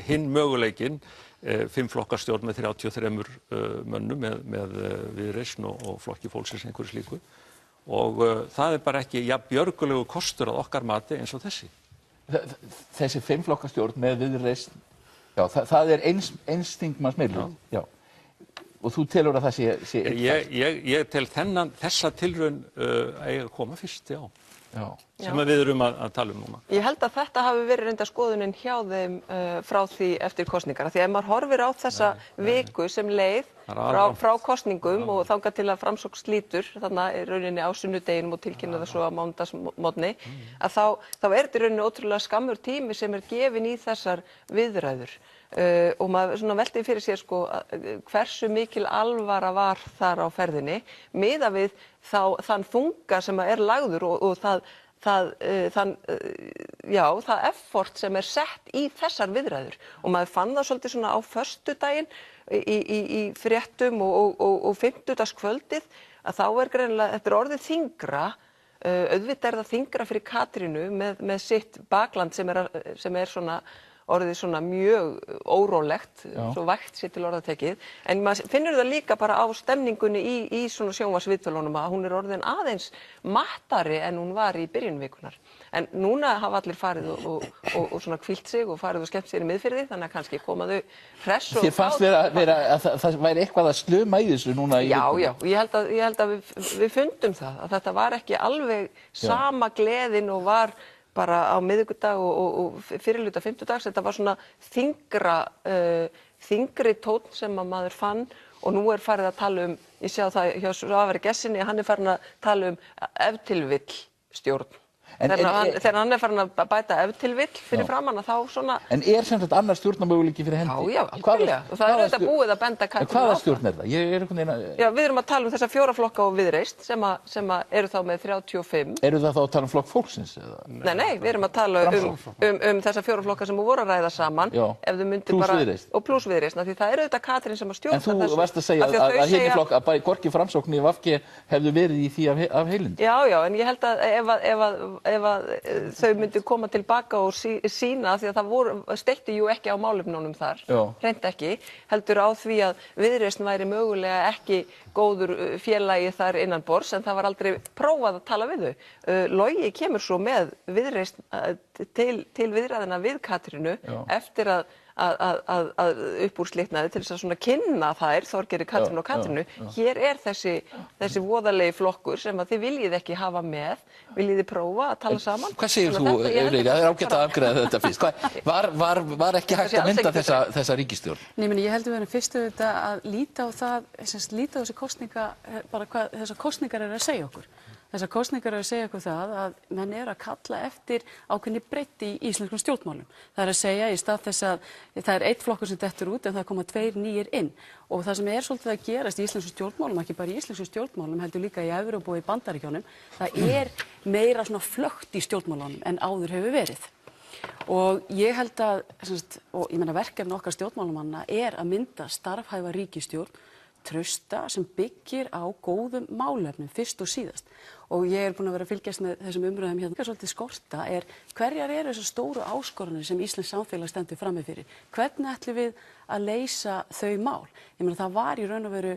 hinn möguleikinn 5 flokkastjórn með 33 mönnum með Viðreisn og Flokki fólksins einhverju slíku. Og það bara ekki björgulegu kostur að okkar mati eins og þessi. Þessi 5 flokkastjórn með Viðreisn, já, það er eins þingmanns meirihluti. Já. Og þú telur að það sé ég tel þessa tilraun að koma fyrst, já. sem við erum að tala núna. Ég held að þetta hafi verið reynda skoðunin hjá þeim frá því eftir kosningar. Því ef maður horfir á þessa viku sem leið frá kosningum og þangað til að Framsókn slítur, þarna er rauninni á sunnudeginum og tilkynna það svo á mánudagsmorgni, að þá er þetta rauninni ótrúlega skammur tími sem er gefin í þessar viðræður. Og maður svona velti fyrir sér sko hversu mikil alvara var þar á ferðinni, miðað við þann þunga sem er lagður og það effort sem er sett í þessar viðræður. Og maður fann það svolítið svona á föstudaginn í fréttum og fimmtudagskvöldið að þá er greinilega, þetta er orðið þyngra, auðvitað er það þyngra fyrir Katrínu með sitt bakland sem er svona orðið svona mjög órólegt, svo vægt sér til orðatekið, en maður finnur það líka bara á stemningunni í svona sjónvarpsviðtölunum að hún er orðin aðeins mattari en hún var í byrjun vikunar. En núna hafa allir farið og svona hvílt sig og farið og skemmt sér í miðfirði, þannig að kannski koma þau hress og... Þér fannst vera að það væri eitthvað að sluma í þessu núna í vikunni? Já, ég held að við fundum það, að þetta var ekki alveg sama gleðin og var bara á miðvikudag og fyrirhluta fimmtudags. Þetta var svona þyngri tónn sem að maður fann og nú er farið að tala ég sjá það hjá Svavari Gestssyni, hann er farin að tala ef til vill stjórn. Þegar hann er farin að bæta ef til vill fyrir framan að þá svona... En sem sagt annar stjórnarmöguleiki fyrir hendi? Já, algjörlega. Og það er auðvitað búið að benda Katrínu á það. Hvaða stjórn er það? Já, við erum að tala þessa 4 flokka og Viðreisn sem eru þá með 35. Eru það þá að tala Flokk fólksins? Nei, við erum að tala þessa 4 flokka sem voru að ræða saman. Já, pluss Viðreisn. Og pluss Viðreisn, því það er auðvitað Katrín sem að stjórna þessu. En þú varst að segja að hinni flokk, að hvorki Framsókn né VG hefðu verið í því af heilindi. Já, en ég held að ef þau myndu koma tilbaka og sína, því að það steytti jú ekki á málefnunum þar, hreint ekki, heldur á því að Viðreisn væri mögulega ekki góður félagi þar innan borðs, en það var aldrei prófað að tala við þau. Logi kemur svo með Viðreisn til viðræðina við Katrínu eftir að upp úr slitnaði til þess að svona kynna þær, Þorgerði, Katrínu og Katrínu. Hér er þessi voðalegi flokkur sem að þið viljið ekki hafa með, viljið þið prófa að tala saman. Hvað segir þú, Freyja? Það er ágætt að afgreiða þetta fyrst. Var ekki hægt að mynda þessa ríkisstjórn? Nei, ég held að við erum fyrst auðvitað að líta á þessi kosninga, bara hvað þessar kosningar eru að segja okkur. Þessar kosningar eru að segja okkur það að menn eru að kalla eftir ákveðinni breidd í íslenskum stjórnmálum. Það er að segja í stað þess að það er 1 flokkur sem dettur út en það koma 2 nýir inn. Og það sem er svolítið að gerast í íslenskum stjórnmálum, ekki bara í íslenskum stjórnmálum, heldur líka í Evrópu og í Bandaríkjunum, það er meira svona flökt í stjórnmálunum en áður hefur verið. Og ég held að, og ég meina verkefni okkar stjórnmálamanna er að mynda starfhæfa ríkisstjórn, trausta sem byggir á góðum málefnum fyrst og síðast. Og ég er búin að vera að fylgjast með þessum umræðum hérna. Svolítið skorta hverjar eru þessar stóru áskoranir sem íslenskt samfélag stendur frammi fyrir? Hvernig ætlum við að leysa þau mál? Ég meina það var í raun og veru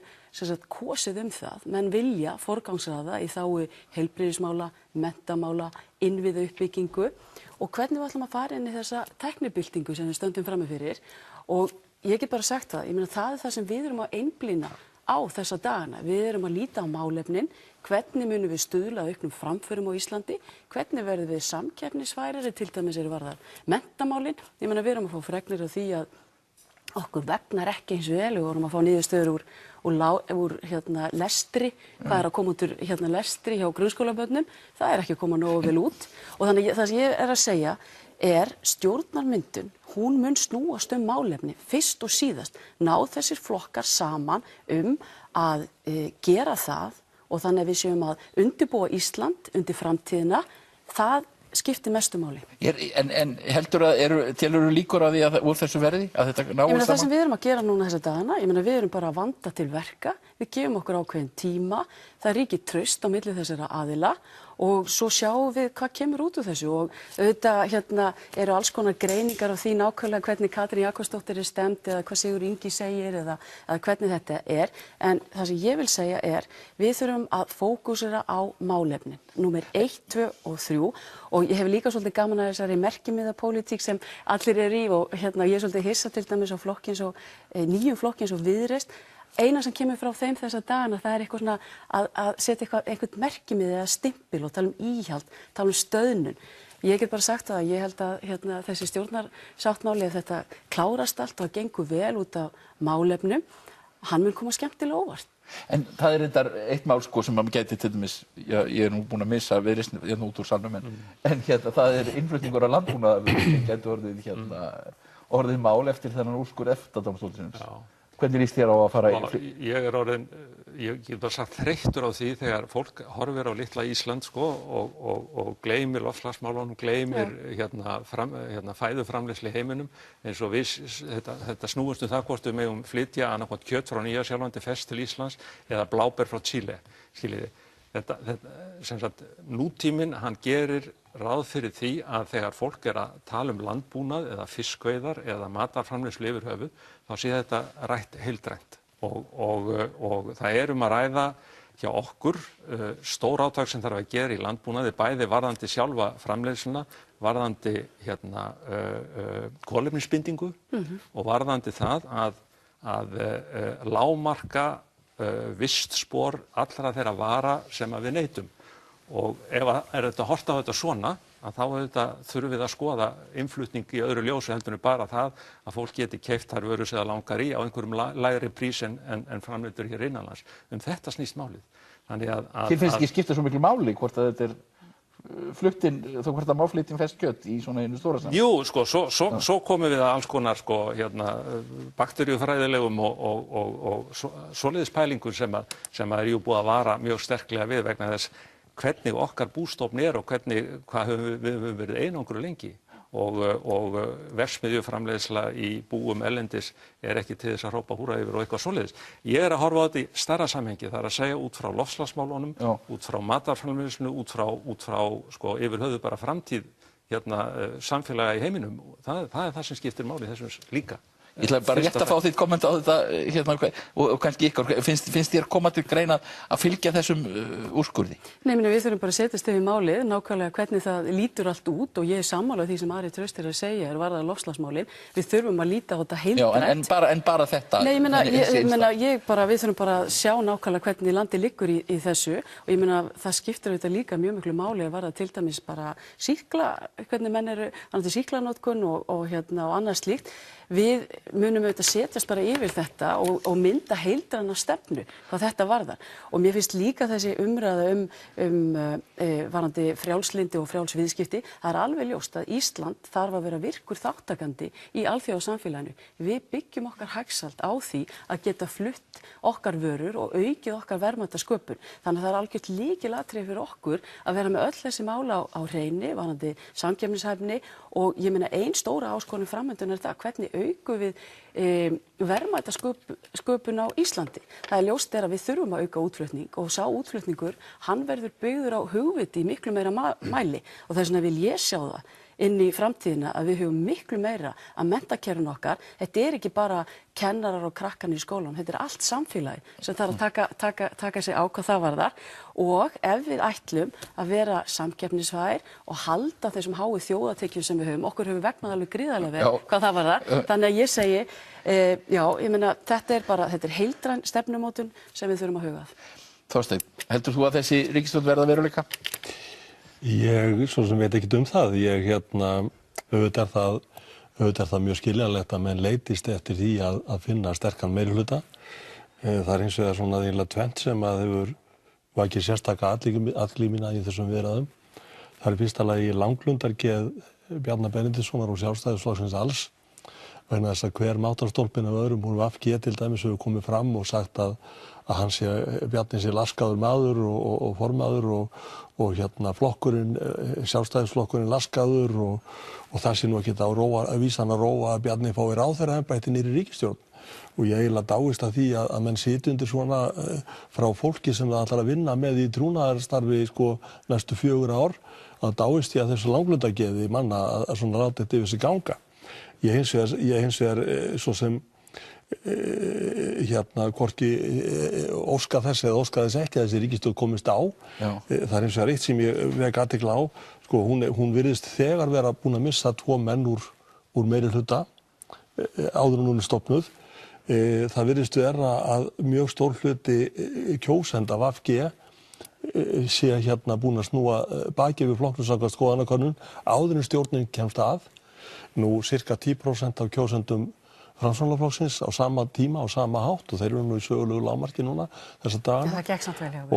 kosið það, menn vilja forgangsraða í þágu heilbrigðismála, menntamála, innviðauppbyggingu og hvernig við ætlum að fara inn í þessa tæknibyltingu sem við stöndum frammi fyrir. Og ég get bara sagt það, ég meina það er það sem við erum að einblína á þessa dagana. Við erum að líta á málefnin, hvernig munum við stuðla að auknum framförum á Íslandi, hvernig verðum við samkeppnisfærari, til dæmis varðar menntamálin. Ég meina við erum að fá fregnir af því að okkur vegnar ekki eins vel, við vorum að fá niðurstöður úr lestri, hvað er að koma út úr lestri hjá grunnskólabörnum, það er ekki að koma nógu vel út. Og þannig það sem ég er að segja stjórnarmyndun, hún mun snúast málefni fyrst og síðast, ná þessir flokkar saman að gera það og þannig að við séum að undirbúa Ísland undir framtíðina, það skiptir mestu máli. En heldur telurðu líkur á því að úr þessu verði, að þetta náist saman? Það sem við erum að gera núna þessa dagana, við erum bara að vanda til verka, við gefum okkur ákveðin tíma, það ríkir traust á milli þessara aðila og svo sjáum við hvað kemur út úr þessu og auðvitað eru alls konar greiningar á því nákvæmlega hvernig Katrín Jakobsdóttir stemt eða hvað Sigurður Ingi segir eða hvernig þetta en það sem ég vil segja við þurfum að fókusera á málefnin, númer 1, 2 og 3 og ég hef líka svolítið gaman að þessari merkimiðapólitík sem allir eru í og ég er svolítið hissa til dæmis á nýjum flokki eins og Viðreisn eina sem kemur frá þeim þessa dagana, það eitthvað svona að setja einhvern merkimið eða stimpil og tala íhald, tala stöðnun. Ég get bara sagt það að ég held að þessi stjórnarsáttmáli, ef þetta klárast allt og gengur vel út af málefnum, hann mun koma skemmtilega óvart. En það reyndar eitt mál sko sem maður gæti til dæmis, ég nú búinn að missa Viðreisn hérna út úr salnum, en það innflutningur á landbúnaðarvörum sem gæti orðið mál eftir þennan úrskurð EFTA-dómstólsins. Hvernig líst þér á að fara ég get bara sagt þreyttur á því þegar fólk horfir á litla Ísland sko og gleymir loftslagsmálunum, gleymir fæðuframleiðslu í heiminum, eins og þetta snúist það hvort við megum flytja annaðhvort kjöt frá Nýja-Sjálandi fersk til Íslands eða bláber frá Chile. Þetta sem sagt, nútíminn, hann gerir ráð fyrir því að þegar fólk að tala landbúnað eða fiskveiðar eða matarframleiðslu yfir höfuð, þá sé þetta rætt heildrænt og það að ræða hjá okkur stór átak sem þarf að gera í landbúnaði, bæði varðandi sjálfa framleiðsluna, varðandi kolefnisbindingu og varðandi það að lágmarka vistspor allra þeirra vara sem við neytum. Og ef þetta horft á þetta svona, að þá þurfum við að skoða innflutning í öðru ljósi heldur en bara það að fólk geti keypt þær vörur sem það langar í á einhverjum lægri prís en framleiddur hér innanlands. Þetta snýst málið. Þér finnst ekki skipta svo miklu máli hvort að þetta fluttin, þá hvort að má flytja fersk kjöt í svona einu stóra saman? Jú, sko, svo komum við að alls konar bakteríufræðilegum og svoleiðis pælingum sem jú búið að vara mjög sterklega við vegna þess hvernig okkar bústofn og hvað við höfum verið einangru lengi og verksmiðjuframleiðsla í búum erlendis ekki til þess að hrópa húrra yfir og eitthvað svoleiðis. Ég að horfa á þetta í stærra samhengi, það að segja út frá loftslagsmálunum, út frá matarframleiðslu, út frá yfir höfuð bara framtíð samfélaga í heiminum. Það það sem skiptir máli þessum líka. Ég ætla bara rétt að fá þitt komment á þetta og kannski ykkur, finnst þér koma til greina að fylgja þessum úrskurði? Nei, við þurfum bara að setjast yfir málið, nákvæmlega hvernig það lítur allt út og ég sammála því sem Ari Trausti að segja varðar loftslagsmálin. Við þurfum að líta á þetta heildrænt. Já, en bara þetta? Nei, við þurfum bara að sjá nákvæmlega hvernig landið liggur í þessu og ég meina það skiptir auðvitað líka mjög miklu máli að varða til dæmis bara sýkla, hvernig menn sýklanotkun og annað slíkt. Við munum auðvitað setjast bara yfir þetta og mynda heildræna stefnu hvað þetta varðar. Og mér finnst líka þessi umræða varðandi frjálslyndi og frjálsviðskipti, það alveg ljóst að Ísland þarf að vera virkur þáttakandi í alþjóðasamfélaginu. Við byggjum okkar hagsæld á því að geta flutt okkar vörur og aukið okkar verðmætasköpun. Þannig að það algjört lykilatriði fyrir okkur að vera með öll þessi mála á hreini varðandi samkeppnishæfni og ég meina ein stóra áskorun framöndan það hvernig aukum við verðmætasköpun á Íslandi. Það ljóst að við þurfum að auka útflutning og sá útflutningur, hann verður byggður á hugviti í miklu meira mæli og þess vegna vil ég sjá það inn í framtíðina að við höfum miklu meira að menntakerfinu okkar. Þetta ekki bara kennarar og krakkarnir í skólanum, þetta allt samfélagi sem þarf að taka sig á hvað það varðar og ef við ætlum að vera samkeppnisfær og halda þessum háu þjóðatekjum sem við höfum, okkur höfum vegnað alveg gríðarlega vel hvað það varðar. Þannig að ég segi, ég meina þetta er heildræn stefnumótun sem við þurfum að huga að. Þorsteinn, heldur þú að þessi ríkisstjórn verða veruleika? Ég svo sem veit ekkert það. Auðvitað er það mjög skiljanlegt að menn leitist eftir því að finna sterkan meirihluta. Það hins vegar svona eiginlega tvennt sem að hefur vakið sérstaka athygli mína í þessum viðræðum. Það fyrsta lagi langlundargeð Bjarna Benediktssonar og Sjálfstæðisflokksins alls vegna þess að hver mátarstólpinn af öðrum úr VG til dæmis hefur komið fram og sagt að Bjarni sé laskaður maður og formaður og flokkurinn, Sjálfstæðisflokkurinn laskaður og það sé nú ekki að vísa hann að róa að Bjarni fái ráðherraembætti niðri í ríkisstjórn. Og ég eiginlega dáist að því að menn sitji undir svona frá fólki sem það ætlar að vinna með í trúnaðarstarfi næstu 4 ár, að dáist ég að þessu langlundargeði manna að svona láta þetta yfir sig ganga. Ég hins vegar svo sem hvorki óska þess eða óska þess ekki að þessi ríkisstjórn komist á. Það hins vegar eitt sem ég vek athygli á, hún virðist þegar vera búin að missa 2 menn úr meirihluta áður en hún stofnuð. Það virðist vera að mjög stór hluti kjósenda VG sé hérna búin að snúa baki við flokknum samkvæmt skoðanakönnun áður en stjórnin kemst að. Nú sirka 10% af kjósendum Framsóknarflokksins á sama tíma og sama hátt og þeir eru nú í sögulegu lágmarki núna þessa dagana. Það gekk samt vel hjá þér.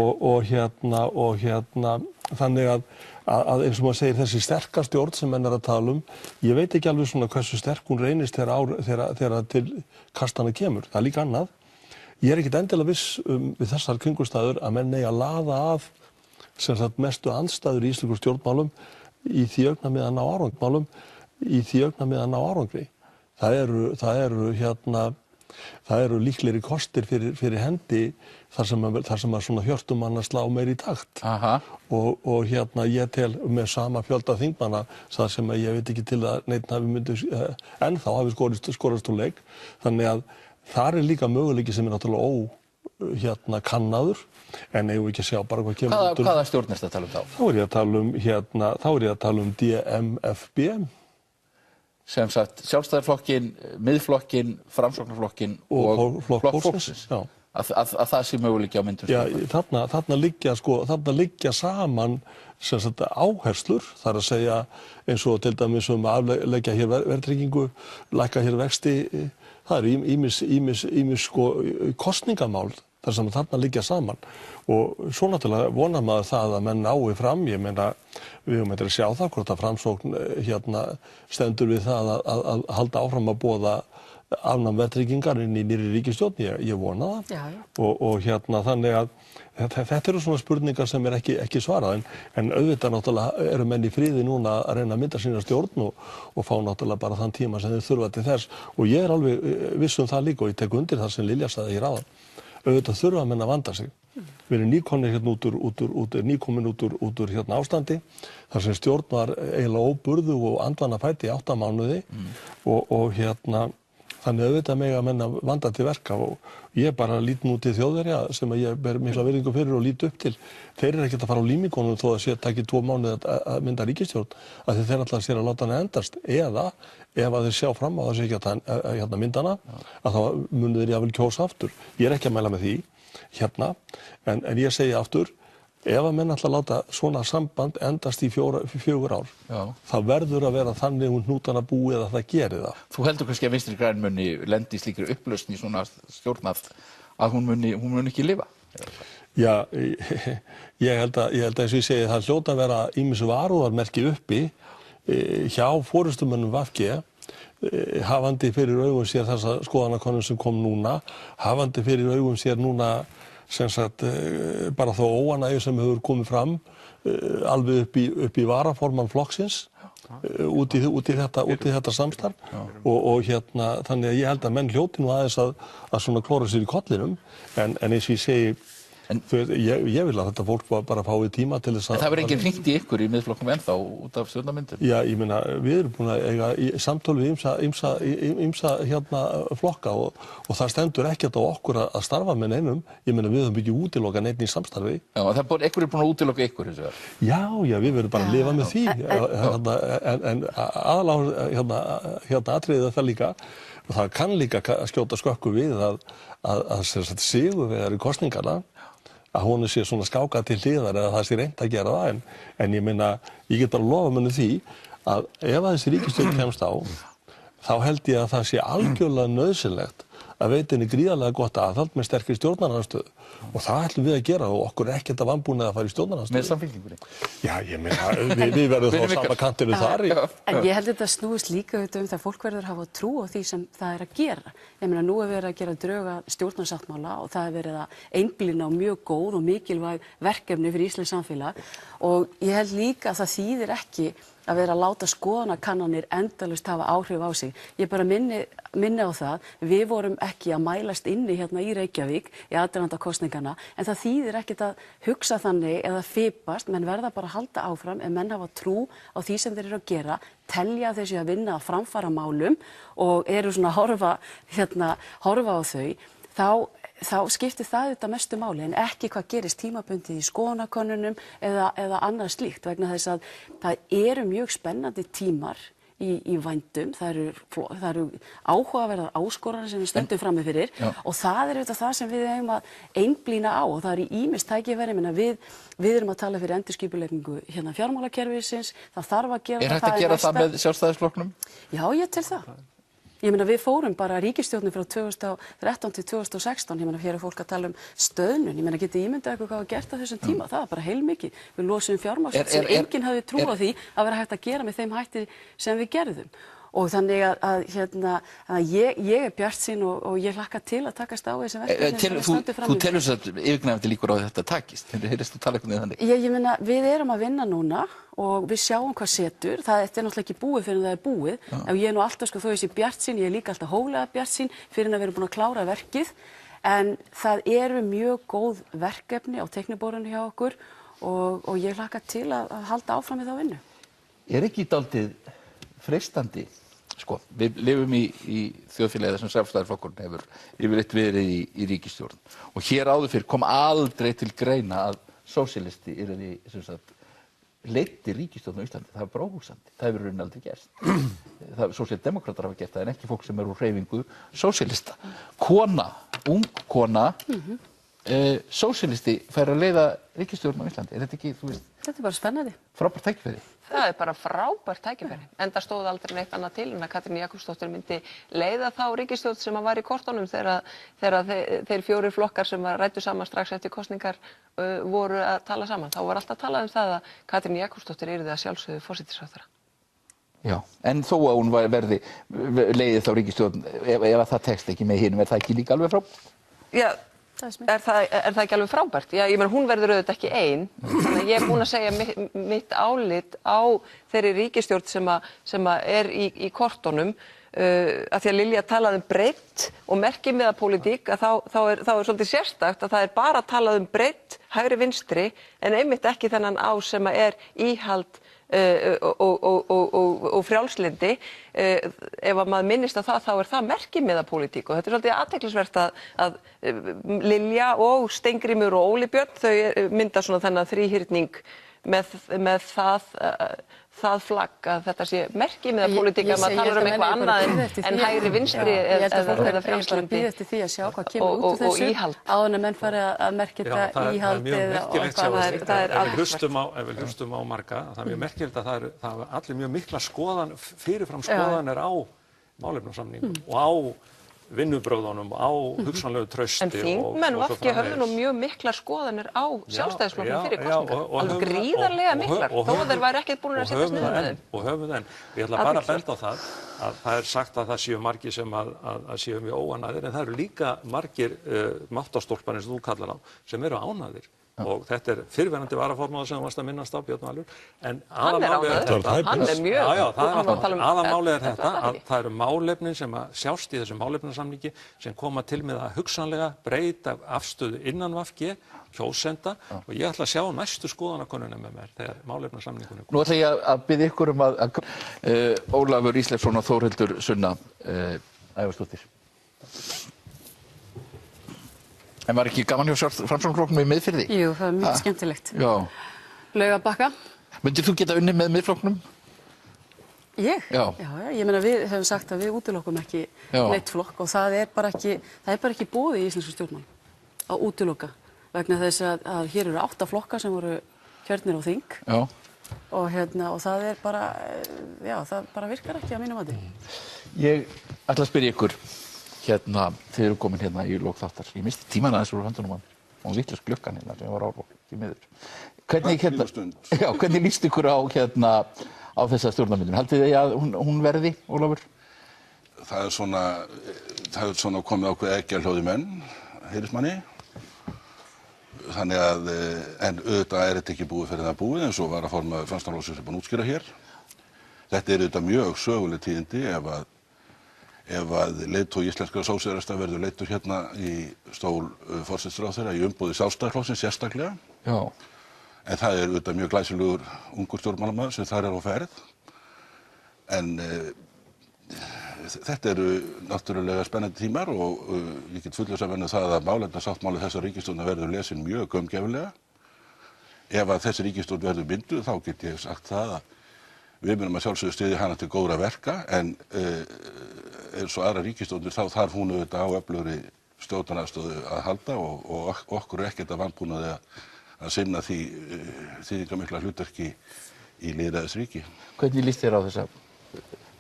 Og hérna þannig að eins og maður segir þessi sterka stjórn sem menn að tala ég veit ekki alveg svona hversu sterk hún reynist þegar til kastana kemur. Það líka annað. Ég ekkert endilega viss við þessar kringumstæður að menn eigi að laða að sem sagt mestu andstæður í íslenskum stjórnmálum í því augnamiði að ná árangri. Það eru líklegri kostir fyrir hendi þar sem að svona hjörtum manna slá meir í takt. Og hérna ég tel með sama fjölda þingmanna þar sem að ég veit ekki til að neitt ennþá hafi skorast úr leik. Þannig að þar líka möguleiki sem náttúrulega kannaður en eigum við ekki að sjá bara hvað kemur út úr. Hvaða stjórn ertu að tala um þá? Þá er ég að tala um DMFB. Sem sagt, Sjálfstæðisflokkinn, Miðflokkinn, Framsóknarflokkinn og Flokk fólksins. Að það sé möguleiki á myndum. Já, þarna liggja saman sem sagt áherslur, það að segja eins og til dæmis afleggja hér verðtryggingu, lækka hér vexti, það eru ýmis kosningamál þar sem þarna liggja saman. Og svo náttúrulega vonar maður það að menn nái fram, ég meina við höfum að sjá það hvort að Framsókn stendur við það að halda áfram að boða afnám verðtryggingar inn í nýrri ríkisstjórn, ég vona það. Já. Og þannig að þetta eru svona spurningar sem ekki svarað en auðvitað náttúrulega eru menn í friði núna að reyna að mynda sína stjórn og fá náttúrulega bara þann tíma sem þeir þurfa til þess og ég alveg viss það líka og ég tek undir það sem Lilja sagði hér áðan. Auðvitað þurfa menn að vanda sig. Við erum nýkomnir hérna út úr ástandi þar sem stjórn var eiginlega óburðu og andvana fæti í 8 mánuði og þannig auðvitað mega menn að vanda til verka og ég bara lít nú til Þjóðverja sem að ég ber mikla virðingu fyrir og lít upp til. Þeir eru ekkert að fara á límingunum þó að taki 2 mánuði að mynda ríkisstjórn af því þeir ætla sér að láta hana endast eða ef að þeir sjá fram á þessi ekki að mynda hana að þá munu þeir jafnvel kjósa aftur. Ég ekki að mæla með því en ég segi aftur ef að menn ætla að láta svona samband endast í 4 ár, þá verður að vera þannig hnútana búið að það geri það. Þú heldur kannski að Vinstri græn muni lendi í slíkri upplausn í svona stjórn að hún muni ekki lifa? Já, ég held að eins og ég segi það hljóta að vera ýmis varúðarmerki uppi hjá forystumönnum VG hafandi fyrir augum sér þessa skoðanakönnun sem kom núna, hafandi fyrir augum sér núna sem sagt bara þó óánægju sem hefur komið fram alveg upp í varaformann flokksins út í þetta samstarf og þannig að ég held að menn hljóti nú aðeins að svona klóra sér í kollinum en eins og ég segi ég vil að þetta fólk bara fái tíma til þess að... En það verður enginn hringt í ykkur í Miðflokknum ennþá út af stjórnarmyndun? Já, ég meina, við erum búin að eiga samtöl við ýmsa flokka og það stendur ekkert á okkur að starfa með neinum. Ég meina, við höfum ekki útilokað neinn í samstarfi. Já, ykkur er búin að útiloka ykkur, hins vegar? Já, við verðum bara að lifa með því. En aðalega atriðið það líka, og það kann líka skjóta skökku við að sigurvegari kosninganna að hún sé svona skákað til hliðar eða það sé reynt að gera það en ég meina, ég get bara lofa mönnum því að ef þessi ríkisstjórn kemst á þá held ég að það sé algjörlega nauðsynlegt að veita henni gríðarlega gott aðhald með sterkri stjórnarandstöðu og það ætlum við að gera og okkur er ekkert að vanbúna að fara í stjórnarandstöðu. Með Samfylkingunni? Já, ég meina, við verðum þá sama kantinu þar. En ég held að þetta snúist líka það fólk verður að hafa trú á því sem það er að gera. Ég meina, nú er verið að gera drög að stjórnarsáttmála og það er verið að einblína á mjög góð og mikilvæg verkefni fyrir íslenskt samfélag og ég held líka að það þýðir ekki að vera að láta skoðanakannanir endalaust hafa áhrif á sig. Ég bara minni á það, við vorum ekki að mælast inni hérna í Reykjavík í aðdraganda kosningana, en það þýðir ekkert að hugsa þannig eða fipast, menn verða bara að halda áfram ef menn hafa trú á því sem þeir eru að gera, telja þessi að vinna að framfara málum og eru svona að horfa á þau, þá skiptir það þetta mestu máli en ekki hvað gerist tímabundið í skoðanakönnunum eða annað slíkt vegna þess að það eru mjög spennandi tímar í vændum, það eru áhugaverðar áskoranir sem við stöndum frammi fyrir og það er auðvitað það sem við eigum að einblína á og það er í ýmis tækifæri, við erum að tala fyrir endurskipulagningu hérna fjármálakerfisins, það þarf að gera það. Hægt að gera það með Sjálfstæðisflokknum? Já, ég tel það. Ég meina við fórum bara ríkisstjórnin frá 2013 til 2016, ég meina hér er fólk að tala stöðnun, ég meina getið ímyndað eitthvað hvað var gert á þessum tíma, það var bara heilmikið, við losum fjármagn sem enginn hafði trú á því að vera hægt að gera með þeim hætti sem við gerðum. Og þannig að ég bjartsýn og ég hlakka til að takast á þessi verkefni sem við stöndum fram í. Þú telur þess að yfirgnæfandi líkur á að þetta takist, heyrðist þú tala eitthvað þannig? Ég meina, við erum að vinna núna og við sjáum hvað setur, þetta er náttúrulega ekki búið fyrir en það er búið, og ég er nú alltaf þó ég sé bjartsýn, ég er líka alltaf hóflega bjartsýn fyrir en að við erum búin að klára verkið, en það eru mjög góð verkefni á teikniborðinu hjá okkur og ég hlakka til að halda áfram með þá vinnu. Er ekki dálítið freistandi, sko, við lifum í þjóðfélagi þar sem Sjálfstæðisflokkurinn hefur yfirleitt verið í ríkisstjórn og hér áður fyrr kom aldrei til greina að sósíalisti yrði sem sagt leiddi ríkisstjórn á Íslandi, það var bara óhugsandi, það hefur raunin aldrei gerst. Sósíaldemókratar hafa gert það en ekki fólk sem eru úr hreyfingu sósíalista. Ung kona, sósíalisti fær að leiða ríkisstjórn á Íslandi, er þetta ekki, þú veist? Þetta er bara spennandi. Frábært tækifæri. Það er bara frábært tækifæri. Enda stóð aldrei neitt annað til en að Katrín Jakobsdóttir myndi leiða þá ríkisstjórn sem var í kortunum þegar þeir 4 flokkar sem ræddu saman strax eftir kosningar voru að tala saman. Þá var alltaf talað það að Katrín Jakobsdóttir yrði að sjálfsögðu forsætisráðherra. Já, en þó að hún verði leiðið þá ríkisstjórn, ef það tekst ekki með hinum, er það ekki líka alveg frá? Já. Er það ekki alveg frábært? Já, ég meina hún verður auðvitað ekki ein, þannig að ég er búin að segja mitt álit á þeirri ríkisstjórn sem er í kortunum, að því að Lilja talaði breidd og merkimiðapólitík, að þá er svolítið sérstakt að það er bara talað breidd, hægri vinstri, en einmitt ekki þennan sem er íhald og frjálslyndi. Ef að maður minnist á það, þá er það merkimiðapólitík og þetta er svolítið athyglisvert að Lilja og Steingrímur og Óli Björn, þau mynda svona þennan þríhyrning með það flagg að þetta sé merkimiðapólitík að maður talar eitthvað annað en hægri vinstri eða frjálslyndi bíða eftir því að sjá hvað kemur út úr þessu áður en menn fari að merkja þetta íhald eða hvað ef við hlustum á marga, það er mjög merkilegt að það er allir mjög mikla fyrirfram skoðanir á málefnasamningum og á vinnubrögðunum, á hugsanlegu trausti. En þingmenn VG höfðu nú mjög miklar skoðanir á Sjálfstæðisflokknum fyrir kosningar. Alveg gríðarlega miklar, þó að þeir væru ekkert búin að setjast niður með þeim. Og höfum það enn. Ég ætla bara að benda á það að það er sagt að það séu margir sem að séu mjög óánægðir, en það eru líka margir máttastólpanir sem þú kallar á, sem eru ánægðir. Og þetta er fyrrverandi varaformaður sem varst að minnast á, Björn Valur, en aðalmálið er þetta. Hann er mjög. Aðalmálið er þetta að það eru málefnin sem að sjást í þessum málefnasamningi sem koma til með að hugsanlega breyta afstöðu innan VG, kjósenda, og ég ætla að sjá næstu skoðanakönnunum með mér þegar málefnasamningunum. Nú ætla ég að biðja ykkur að Ólafur Ísleifsson og Þórhildur Sunna Ævarsdóttir. En var ekki gaman hjá Framsóknarflokknum í Miðfirði? Jú, það var mjög skemmtilegt. Já. Laugarbakka. Myndir þú geta unnið með Miðflokknum? Ég? Já, ég meina við hefum sagt að við útilokkum ekki neitt flokk og það er bara ekki boðið í íslensku stjórnmálum að útiloka vegna þess að hér eru 8 flokkar sem voru kjörnir á þing. Já. Og það er bara, það bara virkar ekki á mínu mati. Ég ætla að spyrja ykkur. Þið eru komin hérna í lok þáttar. Ég misti tíman aðeins úr höndunum og vitlaus glukkan hérna sem var árvokk í miður. Hvernig líst ykkur á þessa stjórnarmyndun? Haldið þið að hún verði, Ólafur? Það er svona komið ákveð eggjarhljóð í menn, heyrist manni. Þannig að, en auðvitað er þetta ekki búið fyrir það búið, eins og varaformaður Framsóknarflokksins er búinn að útskýra hér. Þetta er auðvitað mjög söguleg tíðindi ef að leiðtogi íslenskra sósíalista verður leiddur hérna í stól forsætisráðherra í umboði Sjálfstæðisflokksins sérstaklega. Já. En það er auðvitað mjög glæsilegur ungur stjórnmálamaður sem þar er á ferð. En þetta eru náttúrulega spennandi tímar og ég get fullvissað það að málefnasáttmáli þessar ríkisstjórnar verður lesin mjög gaumgæfilega. Ef að þessi ríkisstjórn verður mynduð þá get ég sagt það að Við munum að sjálfsögðu styðja hana til góðra verka en eins og aðra ríkisstjórnir þá þarf hún auðvitað á öflugri stjórnarandstöðu að halda og okkur ekkert að vanbúnaði að sinna því þýðingarmikla hlutverki í lýðræðisríki. Hvernig líst þér á þessa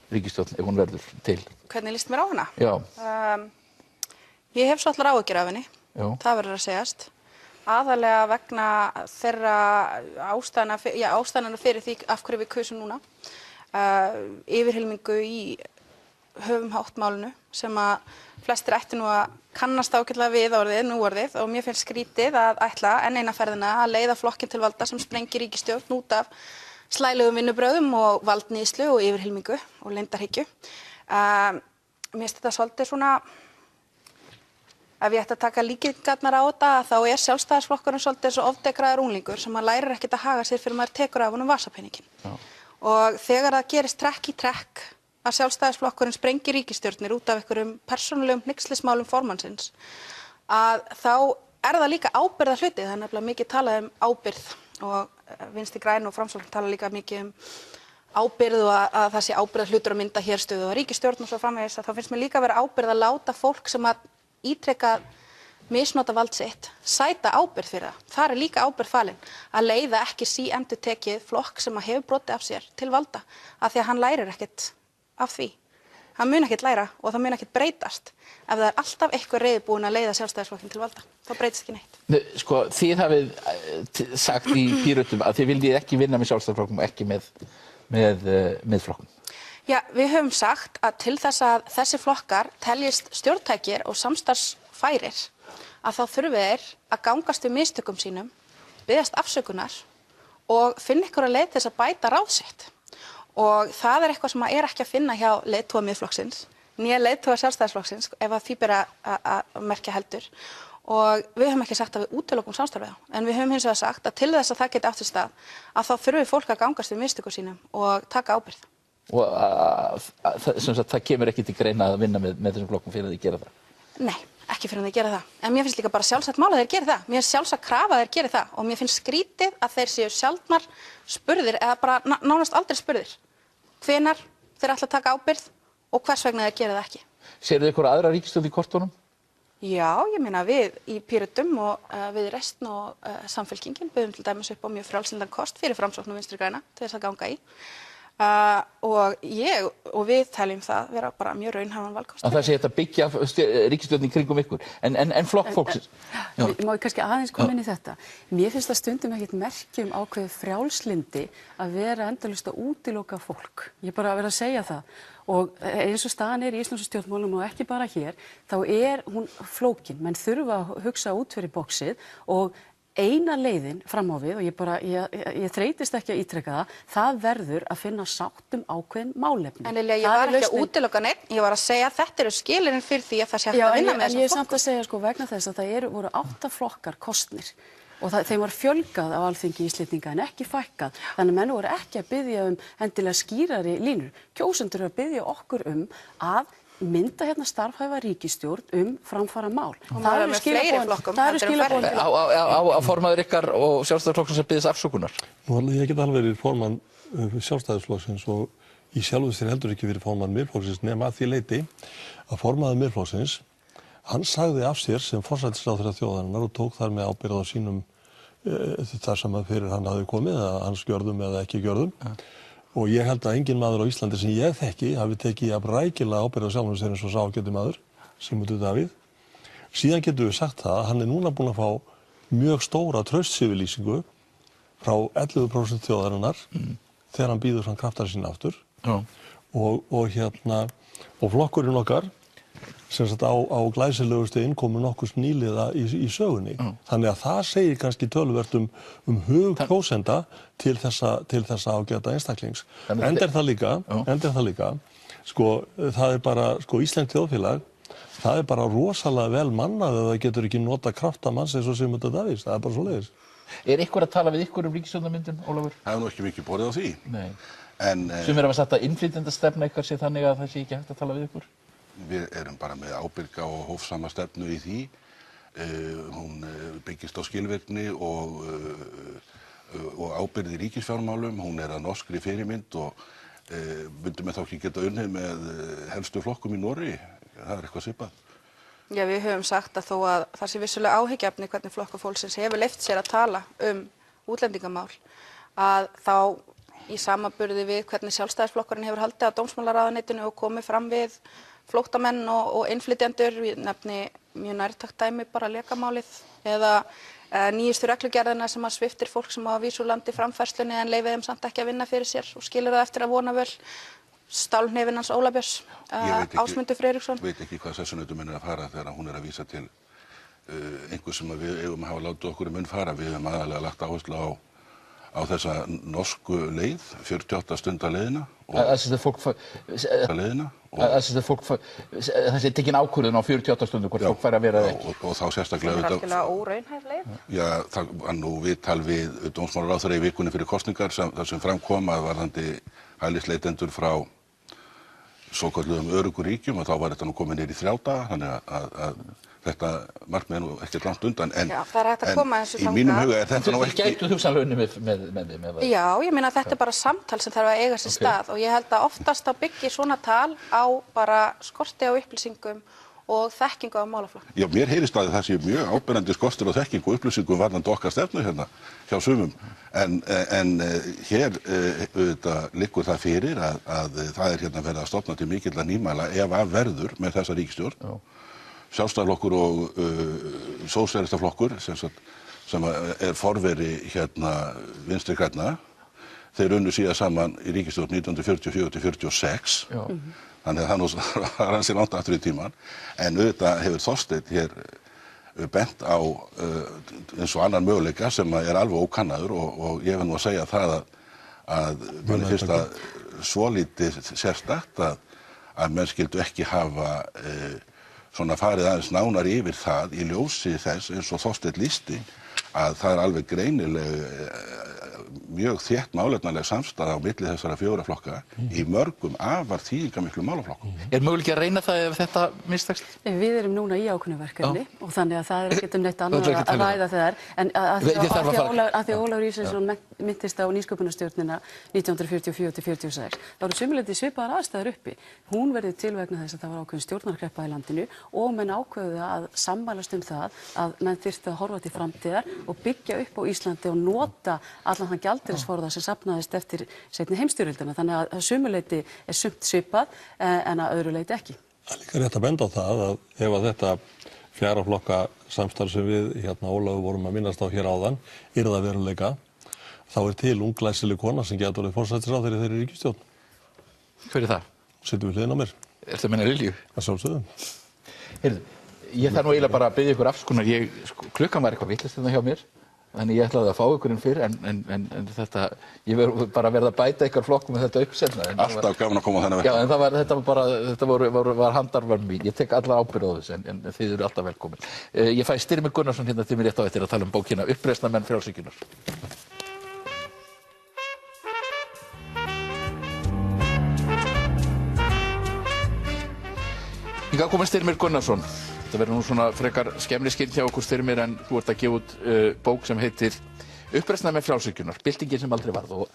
ríkisstjórn ef hún verður til? Hvernig líst mér á hana? Já. Ég hef svolítið áhyggjur af henni. Já. Það verður að segjast. Aðalega vegna þeirra ástæðana fyrir því af hverju við kusum núna. Yfirhylmingu í höfum háttmálinu sem að flestir ættu nú að kannast ágætlega við núorðið og mér finnst skrítið að ætla enn eina ferðina að leiða flokkinn til valda sem sprengir ríkisstjórn út af slælegum vinnubrögðum og valdníðslu og yfirhylmingu og leyndarhyggju. Mér finnst þetta svolítið svona, ef ég ætti að taka líkingarnar á þetta, þá Sjálfstæðisflokkurinn svolítið svo ofdekraður unglingur sem maður lærir ekkert að haga sér fyrir maður tekur af honum vasapenninginn. Og þegar það gerist trekk í trekk að Sjálfstæðisflokkurinn sprengir ríkisstjórnir út af einhverjum persónulegum hneykslismálum formannsins, að þá það líka ábyrgðar hluti. Það nefnilega mikið talað ábyrgð og Vinstri græn og Framsókn tala líka mikið ábyrgð og að það sé ábyrgðar hlutur að mynda hér stöðu og ríkisstjórn og svo framvegis, þá finnst mér líka vera ábyrgð að láta fólk sem að ítrekað misnota vald sitt sæta ábyrgð fyrir það. Það líka ábyrgð falin að leiða ekki síendurtekið flokk sem að hefur brotið af sér til valda af því að hann lærir ekkert af því. Hann mun ekkert læra og það mun ekkert breytast ef það alltaf eitthvað reiðubúin að leiða Sjálfstæðisflokkinn til valda. Þá breytist ekki neitt. Sko, þið hafið sagt í Pírötum að þið viljið ekki vinna með Sjálfstæðisflokknum og ekki með Miðflokknum. Já, við höfum sagt að til þess að þessi flokkar teljist stjórntækir og samstarfsfærir að þá þurfi þeir að gangast við mistökum sínum, biðjast afsökunar og finna einhverja leið til þess að bæta ráð sitt. Og það eitthvað sem ekki að finna hjá leiðtoga Miðflokksins, né leiðtoga Sjálfstæðisflokksins ef að því ber að merkja heldur. Og við höfum ekki sagt að við útilokum samstarfið á, en við höfum hins vegar sagt að til þess að það geti átt sér stað, að þá þurfi fólk að gangast við mistökum sínum og taka ábyrgð. Og það kemur ekki til greina að vinna með þessum flokkum fyrir að þið gera það? Nei, ekki fyrir að þið gera það. En mér finnst líka bara sjálfsagt mál að þeir gera það. Mér finnst sjálfsagt krafa að þeir gera það og mér finnst skrítið að þeir séu sjaldnar spurðir eða bara nánast aldrei spurðir. Hvenær þeir ætla að taka ábyrgð og hvers vegna þeir gera það ekki. Sérðu ykkur aðra ríkisstjórn í kortunum? Já, ég meina við í Pírötum og við Reisn og Samfylkingin buðum til dæmis upp á mjög frjálslyndan kost fyrir Framsókn og Vinstri græna til þess að ganga í. Og við teljum það vera bara mjög raunhæfan valkost. Það sé þetta byggja ríkisstjórn í kringum ykkur, en flokk fólksins? Má ég kannski aðeins koma inn í þetta? Mér finnst það stundum ekkert merkjum ákveðið frjálslyndi að vera endalaust að útiloka fólk. Ég bara að vera að segja það. Og eins og staðan í íslensku stjórnmálum og ekki bara hér, þá hún flókin. Menn þurfa að hugsa út fyrir boxið og eina leiðin fram á við, og ég þreytist ekki að ítreka það verður að finna sátt ákveðin málefni. En Lilja, ég var ekki að útiloka neitt, ég var að segja að þetta eru skilyrðin fyrir því að það sé hægt að vinna með þessum flokkum. Ég er samt að segja vegna þess að það voru 8 flokkar kosnir og þeim var fjölgað á Alþingi Íslendinga en ekki fækkað. Þannig menn voru ekki að biðja endilega skýrari línur. Kjósendur eru að biðja okkur að mynda starfhæfa ríkisstjórn framfara mál. Það eru skilaboðin. Á formaður ykkar og Sjálfstæðisflokksins að biðjast afsökunar? Ég get alveg verið formann Sjálfstæðisflokksins og í sjálfu sér heldur ekki verið formann Miðflokksins nema að því leyti að formaður Miðflokksins hann sagði af sér sem forsætisráðherra þjóðarinnar og tók þar með ábyrgð á sínum þar sem að fyrir hann hafði komið eða hans gjörðum eða ekki gjörðum. Og ég held að engin maður á Íslandi sem ég þekki hafi tekið jafn rækilega ábyrgð á sjálfum sér eins og sá ágæti maður, Sigmundur Davíð. Síðan getum við sagt það að hann núna búinn að fá mjög stóra traustsyfirlýsingu frá 11% þjóðarinnar þegar hann býður svona kraftar sína aftur. Og flokkurinn okkar sem sagt á glæsilegustu innkomu nokkurs nýliða í sögunni. Þannig að það segir kannski töluvert hug kjósenda til þessa ágæta einstaklings. Enda er það líka, það er bara, íslenskt þjóðfélag, það er bara rosalega vel mannað að það getur ekki nota krafta manns eins og Sigmundur Davíðs, það er bara svoleiðis. Er ykkur að tala við ykkur ríkisstjórnarmyndun, Ólafur? Það er nú ekki mikið borið á því. Nei. Sem hafa sagt að innflytjendastefna ykkar sé þannig að það sé ekki hægt að tala við ykkur? Við erum bara með ábyrga og hófsama stefnu í því. Hún byggist á skilvirkni og og ábyrgð í ríkisfjármálum, hún að norskri fyrirmynd og myndum við þá ekki geta unnið með helstu flokkum í Noregi, það eitthvað svipað. Já, við höfum sagt að þó að það sé vissulega áhyggjuefni hvernig Flokkur fólksins hefur leyft sér að tala útlendingamál, að þá í samanburði við hvernig Sjálfstæðisflokkurinn hefur haldið á dómsmálaráðuneytinu og komið fram við flóttamenn og innflytjendur, við nefni mjög nærtækt dæmi bara lekamálið eða nýjustu reglugerðina sem að sviptir fólk sem á að vísa úr landi framfærslunni en leyfir þeim samt ekki að vinna fyrir sér og skilur það eftir að vona völ. Stálhnefinn hans Óla Björns, Ásmundur Friðriksson. Ég veit ekki hvað sessunautuminn að fara þegar hún að vísa til einhver sem við eigum að hafa látið okkur munn fara. Við höfum aðalega lagt áherslu á þessa norsku leið, 48 stunda leiðina. Þessi tekin ákvörðun á 48 stundu hvort fólk fær að vera ekki. Og þá sérstaklega Það er algjörlega óraunhæf leið. Já, það var nú viðtal við dómsmálaráðherra í vikunni fyrir kosningar þar sem framkom að varðandi hælisleitendur frá svokölluðum öruggu ríkjum og þá var þetta nú komið niður í 3 daga, þannig að þetta markmið er nú ekkert langt undan en í mínum huga er þetta nú ekki... Gætu hugsanlega unnið með það? Já, ég meina þetta er bara samtal sem þarf að eiga sér stað og ég held að oftast að byggja svona tal á bara skorti á upplýsingum og þekkingu á málaflokkum. Já, mér heyrist að það sé mjög áberandi skortur á þekkingu og upplýsingum varðandi okkar stefnu hérna hjá sumum en hér auðvitað liggur það fyrir að það er hérna verið að stofna til mikilla nýmæla ef af verður með þessa ríkisstjórn. Sjálfstæðisflokkur og sósíalistaflokkur sem er forveri hérna Vinstri grænna, þeir unnu síðan saman í ríkisstjórn 1944-46. Þannig að það er hansi langt aftur í tíman, en auðvitað hefur Þorsteinn hér bent á eins og annan möguleika sem er alveg ókannaður og ég vil nú að segja það að manni finnst það svolítið sérstakt að menn skyldu ekki hafa svona farið aðeins nánar yfir það í ljósi þess eins og Þorsteinn lýsti að það er alveg greinileg mjög þétt málefnaleg samstaða á milli þessara 4 flokka í mörgum afar þýðingarmiklu málaflokkum. Er möguleiki að reyna það ef þetta mistekst? Við erum núna í ákveðnu verkefni og þannig að það er ekkert neitt annað að ræða þegar en að því Ólafur Ísleifsson minntist á nýsköpunarstjórnina 1944-46 þá eru sömuleiðis svipaðar aðstæður uppi. Hún verður til vegna þess að það var ákveðin stjórnarkreppa í landinu og menn ákveðu að sammælast það að menn þyrftu að horfa til framtíðar og byggja upp á Íslandi og nota allan þann gjaldeyrisforða sem safnaðist eftir seinni heimsstyrjöldina. Þannig að sumuleyti er sumt svipað en að öðru leyti ekki. Það er líka rétt að benda á það að ef að þetta 4 flokka samstarf sem við hérna Ólafur vorum að minnast á hér áðan yrði að veruleika, þá er til unglæsileg kona sem getur orðið forsætisráðherra í þeirri ríkisstjórn. Hver er það? Situr við hliðina á mér. Er það meina Lilju? Að sjálfsögðu. Heyrðu, ég þarf nú eiginlega bara að biðja ykkur afsökunar, klukkan var eitthvað vitlaust hérna hjá mér. Þannig ég ætlaði að fá ykkur inn fyrr en þetta, ég verð bara að verða að bæta ykkar flokkum með þetta uppsetna. Alltaf gaman að koma á þennan veginn. Já, en þetta var handarvörn mín. Ég tek alla ábyrgð á þessu en þið eru alltaf velkomin. Ég fæ Styrmir Gunnarsson hérna til mér rétt á eftir að tala bókina Uppreisnarmenn frjálshyggjunnar. Hingað kominn Styrmir Gunnarsson. Það verður nú svona frekar skemmriskinn hjá okkur Styrmir en þú ert að gefa út bók sem heitir Uppreisnarmenn frjálshyggjunnar, byltingin sem aldrei varð og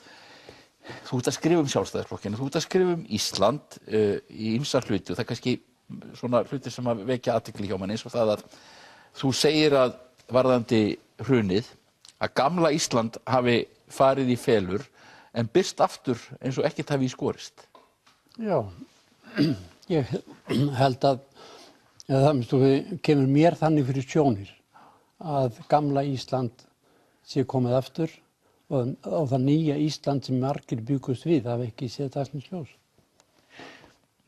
þú ert að skrifa Sjálfstæðisflokkinn, þú ert að skrifa Ísland í ýmsa hluti og það er kannski svona hluti sem að vekja athygli hjá manni eins og það að þú segir að varðandi hrunið að gamla Ísland hafi farið í felur en birst aftur eins og ekkert hafi í skorist. Já, ég held að það kemur mér þannig fyrir sjónir að gamla Ísland sé komið aftur og það nýja Ísland sem margir byggust við hafa ekki séð dagsins ljós.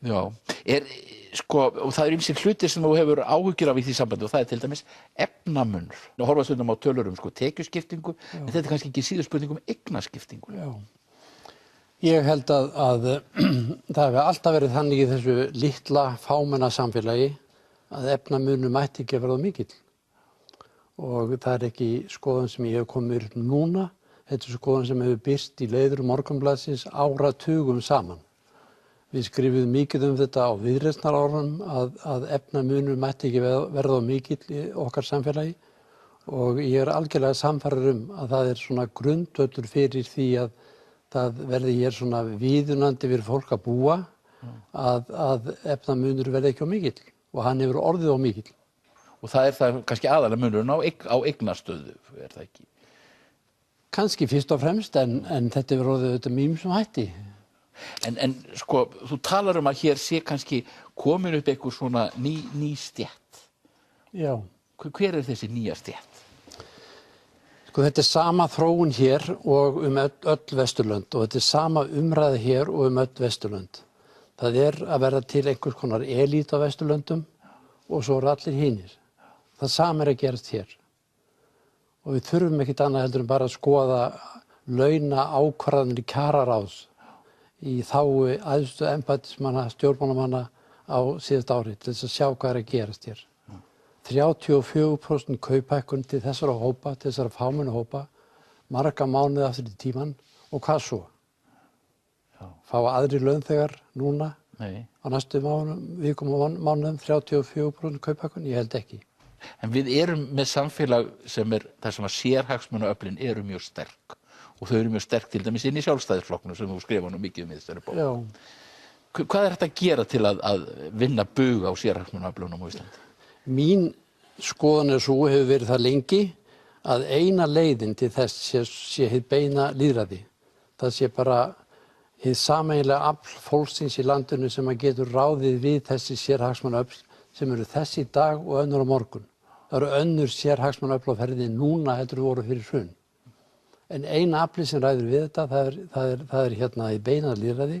Já, og það eru ýmsir hlutir sem þú hefur áhyggjur af í því sambandi og það er til dæmis efnamunur. Nú horfa stundum á tölur tekjuskiptingu en þetta er kannski ekki síður spurning eignaskiptingu. Já. Ég held að það hefur alltaf verið þannig í þessu litla fámenna samfélagi að efnamunur mætti ekki verða mikill. Og það er ekki skoðun sem ég hef komið upp núna. Þetta er skoðun sem hefur birst í leiðurum Morgunblaðsins áratugum saman. Við skrifuðum mikið þetta á viðreisnarárunum að efnamunur mætti ekki verða mikill í okkar samfélagi. og ég algjörlega sannfærður að það svona grundvöllur fyrir því að það verði hér svona viðunandi fyrir fólk að búa, að efnamunur verði ekki of mikill og hann hefur orðið of mikill. Og það það kannski aðalega munurinn á eignastöðu, það ekki? Kannski fyrst og fremst, en þetta hefur orðið auðvitað með ýmsum hætti. En sko, þú talar að hér sé kannski komin upp einhver svona ný stétt. Já. Hver þessi nýja stétt? Sko þetta sama þróun hér og öll Vesturlönd og þetta sama umræða hér og öll Vesturlönd. Það að verða til einhvers konar elít á Vesturlöndum og svo allir hinir. Það sama að gerast hér. Og við þurfum ekkert annað heldur en bara að skoða launa ákvarðanir í kjararáðs í þágu æðstu embættismanna, stjórnmálamanna á síðasta ári til þess að sjá hvað að gerast hér. 34% kauphækkun til þessara hópa, til þessara fámennu hópa, marga mánuði aftur í tímann og hvað svo? Fá aðrir launþegar núna á næstu vikum og mánuðum 34% kauphækkun? Ég held ekki. En við erum með samfélag þar sem að sérhagsmunaöflin eru mjög sterk og þau eru mjög sterk til dæmis inn í Sjálfstæðisflokknum sem þú skrifa nú mikið í þessari bók. Já. Hvað hægt að gera til að vinna bug á sérhagsmunaöflunum á Íslandi? Mín skoðun svo hefur verið það lengi að eina leiðin til þess sé hið beina lýðræði. Það sé bara hið sameiginlega afl fólksins í landinu sem að getur ráðið við þessi sérhagsmunaöfl sem eru þess í dag og önnur á morgun. Það eru önnur sérhagsmunaöfl á ferðinni núna heldur voru fyrir hrun. En eina afli sem ræður við þetta, það hérna í beina lýðræði.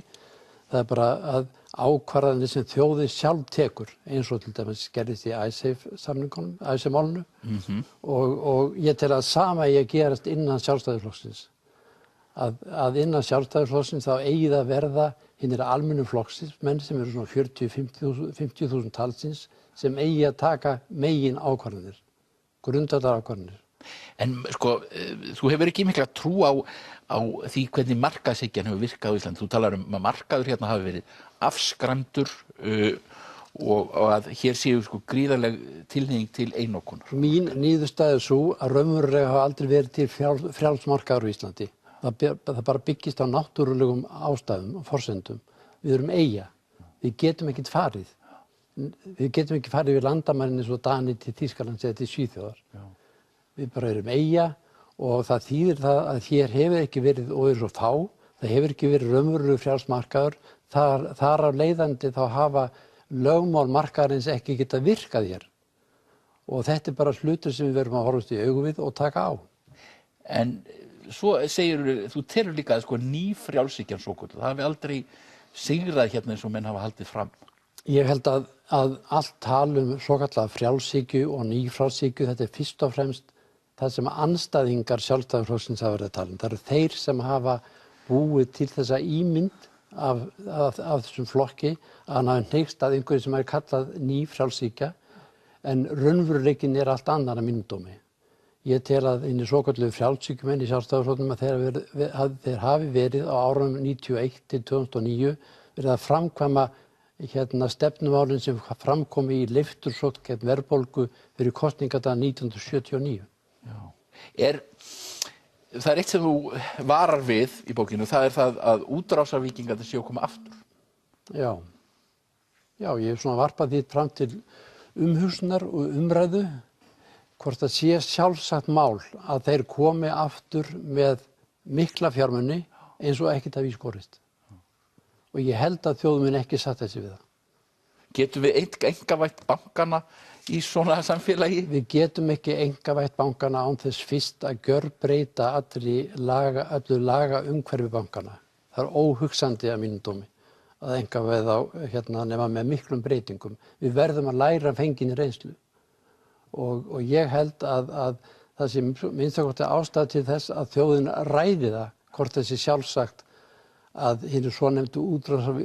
Það bara að ákvarðanir sem þjóðin sjálf tekur, eins og til dæmis gerðist í Icesave-samningunum, Icesave-málinu. Og ég tel að sama eigi að gerast innan Sjálfstæðisflokksins. Að innan Sjálfstæðisflokksins þá eigi það að verða hinir almennu flokksins, menn sem eru svona 40-50.000 talsins, sem eigi að taka megin ákvarðanir, grundvallar ákvarðanir. En sko, þú hefur ekki mikla trú á því hvernig markaðshyggjan hefur virkað á Íslandi. Þú talar að markaður hérna hafi verið afskræmdur og að hér séu sko gríðarleg tilhneiging til einokunar. Mín niðurstaða svo að raunverulega hafa aldrei verið til frjáls markaður á Íslandi. Það bara byggist á náttúrulegum ástæðum og forsendum. Við erum eyja. Við getum ekkert farið. Við getum ekki farið við landamærin eins og Danir til Þýskalands eða til Svíþjóðar. Við bara erum eyja og það þýðir það að hér hefur ekki verið og er svo fá. Það hefur ekki verið raunverulegur frjáls markaður. Þar á leiðandi þá hafa lögmál markaðarins ekki geta virkað hér. Og þetta bara hlutur sem við verðum að horfast í augu við og taka á. En svo þú telur líka að sko ný frjálshyggjan svokölluð, það hafi aldrei sigrað hérna eins og menn hafa haldið fram. Ég held að allt tal svokallaða frjálshyggju og ný frjálshyggju, þetta fyrst og fremst það sem andstæðingar Sjálfstæðisflokksins hafa verið að tala. Það eru þeir sem hafa búið til þessa ímynd af þessum flokki að hann hafi hneigst að einhverju sem er kallað ný frjálshyggja, en raunveruleikinn er allt annar að mínum dómi. Ég tel að hinir svokölluðu frjálshyggjumenn í Sjálfstæðisflokknum að þeir hafi verið á árunum 91 til 2009 verið að framkvæma stefnumálin sem framkomi í leiftursókn gegn verðbólgu fyrir kosningadag 1979. Það er eitt sem þú varar við í bókinu, það er það að útrásarvíkingarnir séu að koma aftur. Já, ég hef svona varpað því fram til umhugsunar og umræðu hvort það sé sjálfsagt mál að þeir komi aftur með mikla fjármuni eins og ekkert hafi í skorist. Og ég held að þjóðin mun ekki satt þessi við það. Getum við einkavætt bankana í svona samfélagi? Við getum ekki einkavætt bankana án þess fyrst að gjörbreyta öllu lagaumhverfi bankana. Það er óhugsandi að mínum dómi að einkavæða nema með miklum breytingum. Við verðum að læra af fenginni reynslu. Og ég held að það sé minnst ástæða til þess að þjóðin ræði það hvort þessi sjálfsagt að hinir svonefndu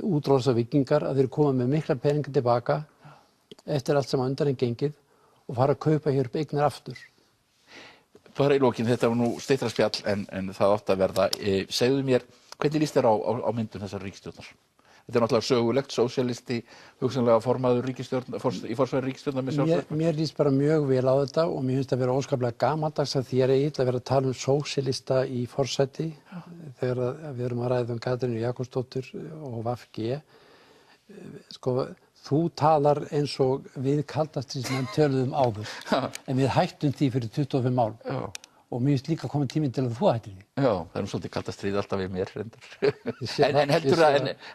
útrásarvíkingar að þeir koma með mikla peninga tilbaka eftir allt sem á undan er gengið og fara að kaupa hér upp eignir aftur. Bara í lokin, þetta var nú styttra spjall en það átti að verða. Segðu mér, hvernig líst þér á myndun þessar ríkisstjórnar? þetta er náttúrulega sögulegt, sósíalisti hugsanlega formaður ríkisstjórn í forsvari ríkisstjórnar með Sjálfstæðisflokk. Mér líst bara mjög vel á þetta og mér finnst að vera óskaplega gamaldags að þér að vera að tala um sósíalista í forsæti þegar við erum að ræða um Katrínu Jakobsdóttur og VG. Sko, þú talar eins og við kaldastríðsmenn töluðum áður, en við hættum því fyrir 25 árum. Og mér finnst líka komið tíminn til að þú hættir því. Já, það er svolítið kallt að stríða alltaf við mér reyndar.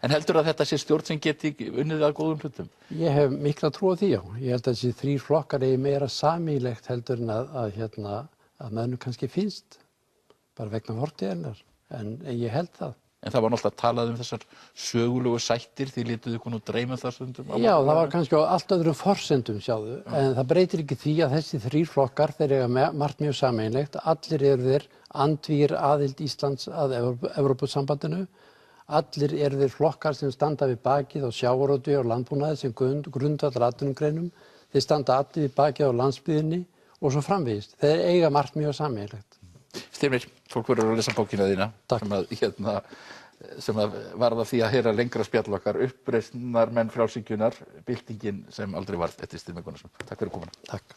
En heldur að þetta sé stjórn sem geti unnið að góðum hlutum? Ég hef mikla trú á því, já. Ég held að þessi 3 flokkar eigi meira sameiginlegt heldur en að mönnum kannski finnst, bara vegna fortíðarinnar. En ég held það. En það var náttúrulega talað um þessar sögulegu sættir, því létuð ykkur nú dreyma það stundum? Já, það var kannski á allt öðrum forsendum, sjáðu, en það breytir ekki því að þessi 3 flokkar, þeir eiga margt mjög sameiginlegt, allir eru þeir andvígir aðild Íslands að Evrópusambandinu, allir eru þeir flokkar sem standa við bakið á sjávarútvegi og landbúnaði sem grundvallar atvinnugreinum, þeir standa allir við bakið á landsbyggðinni og svo framvegis, þeir eiga margt mjög sameiginlegt. Styrmir, fólk verður að lesa bókina þína sem að varða því að heyra lengra spjall okkar, uppreisnarmenn frjálshyggjunnar, byltingin sem aldrei varð, eftir Styrmir Gunnarsson. Takk fyrir komuna. Takk.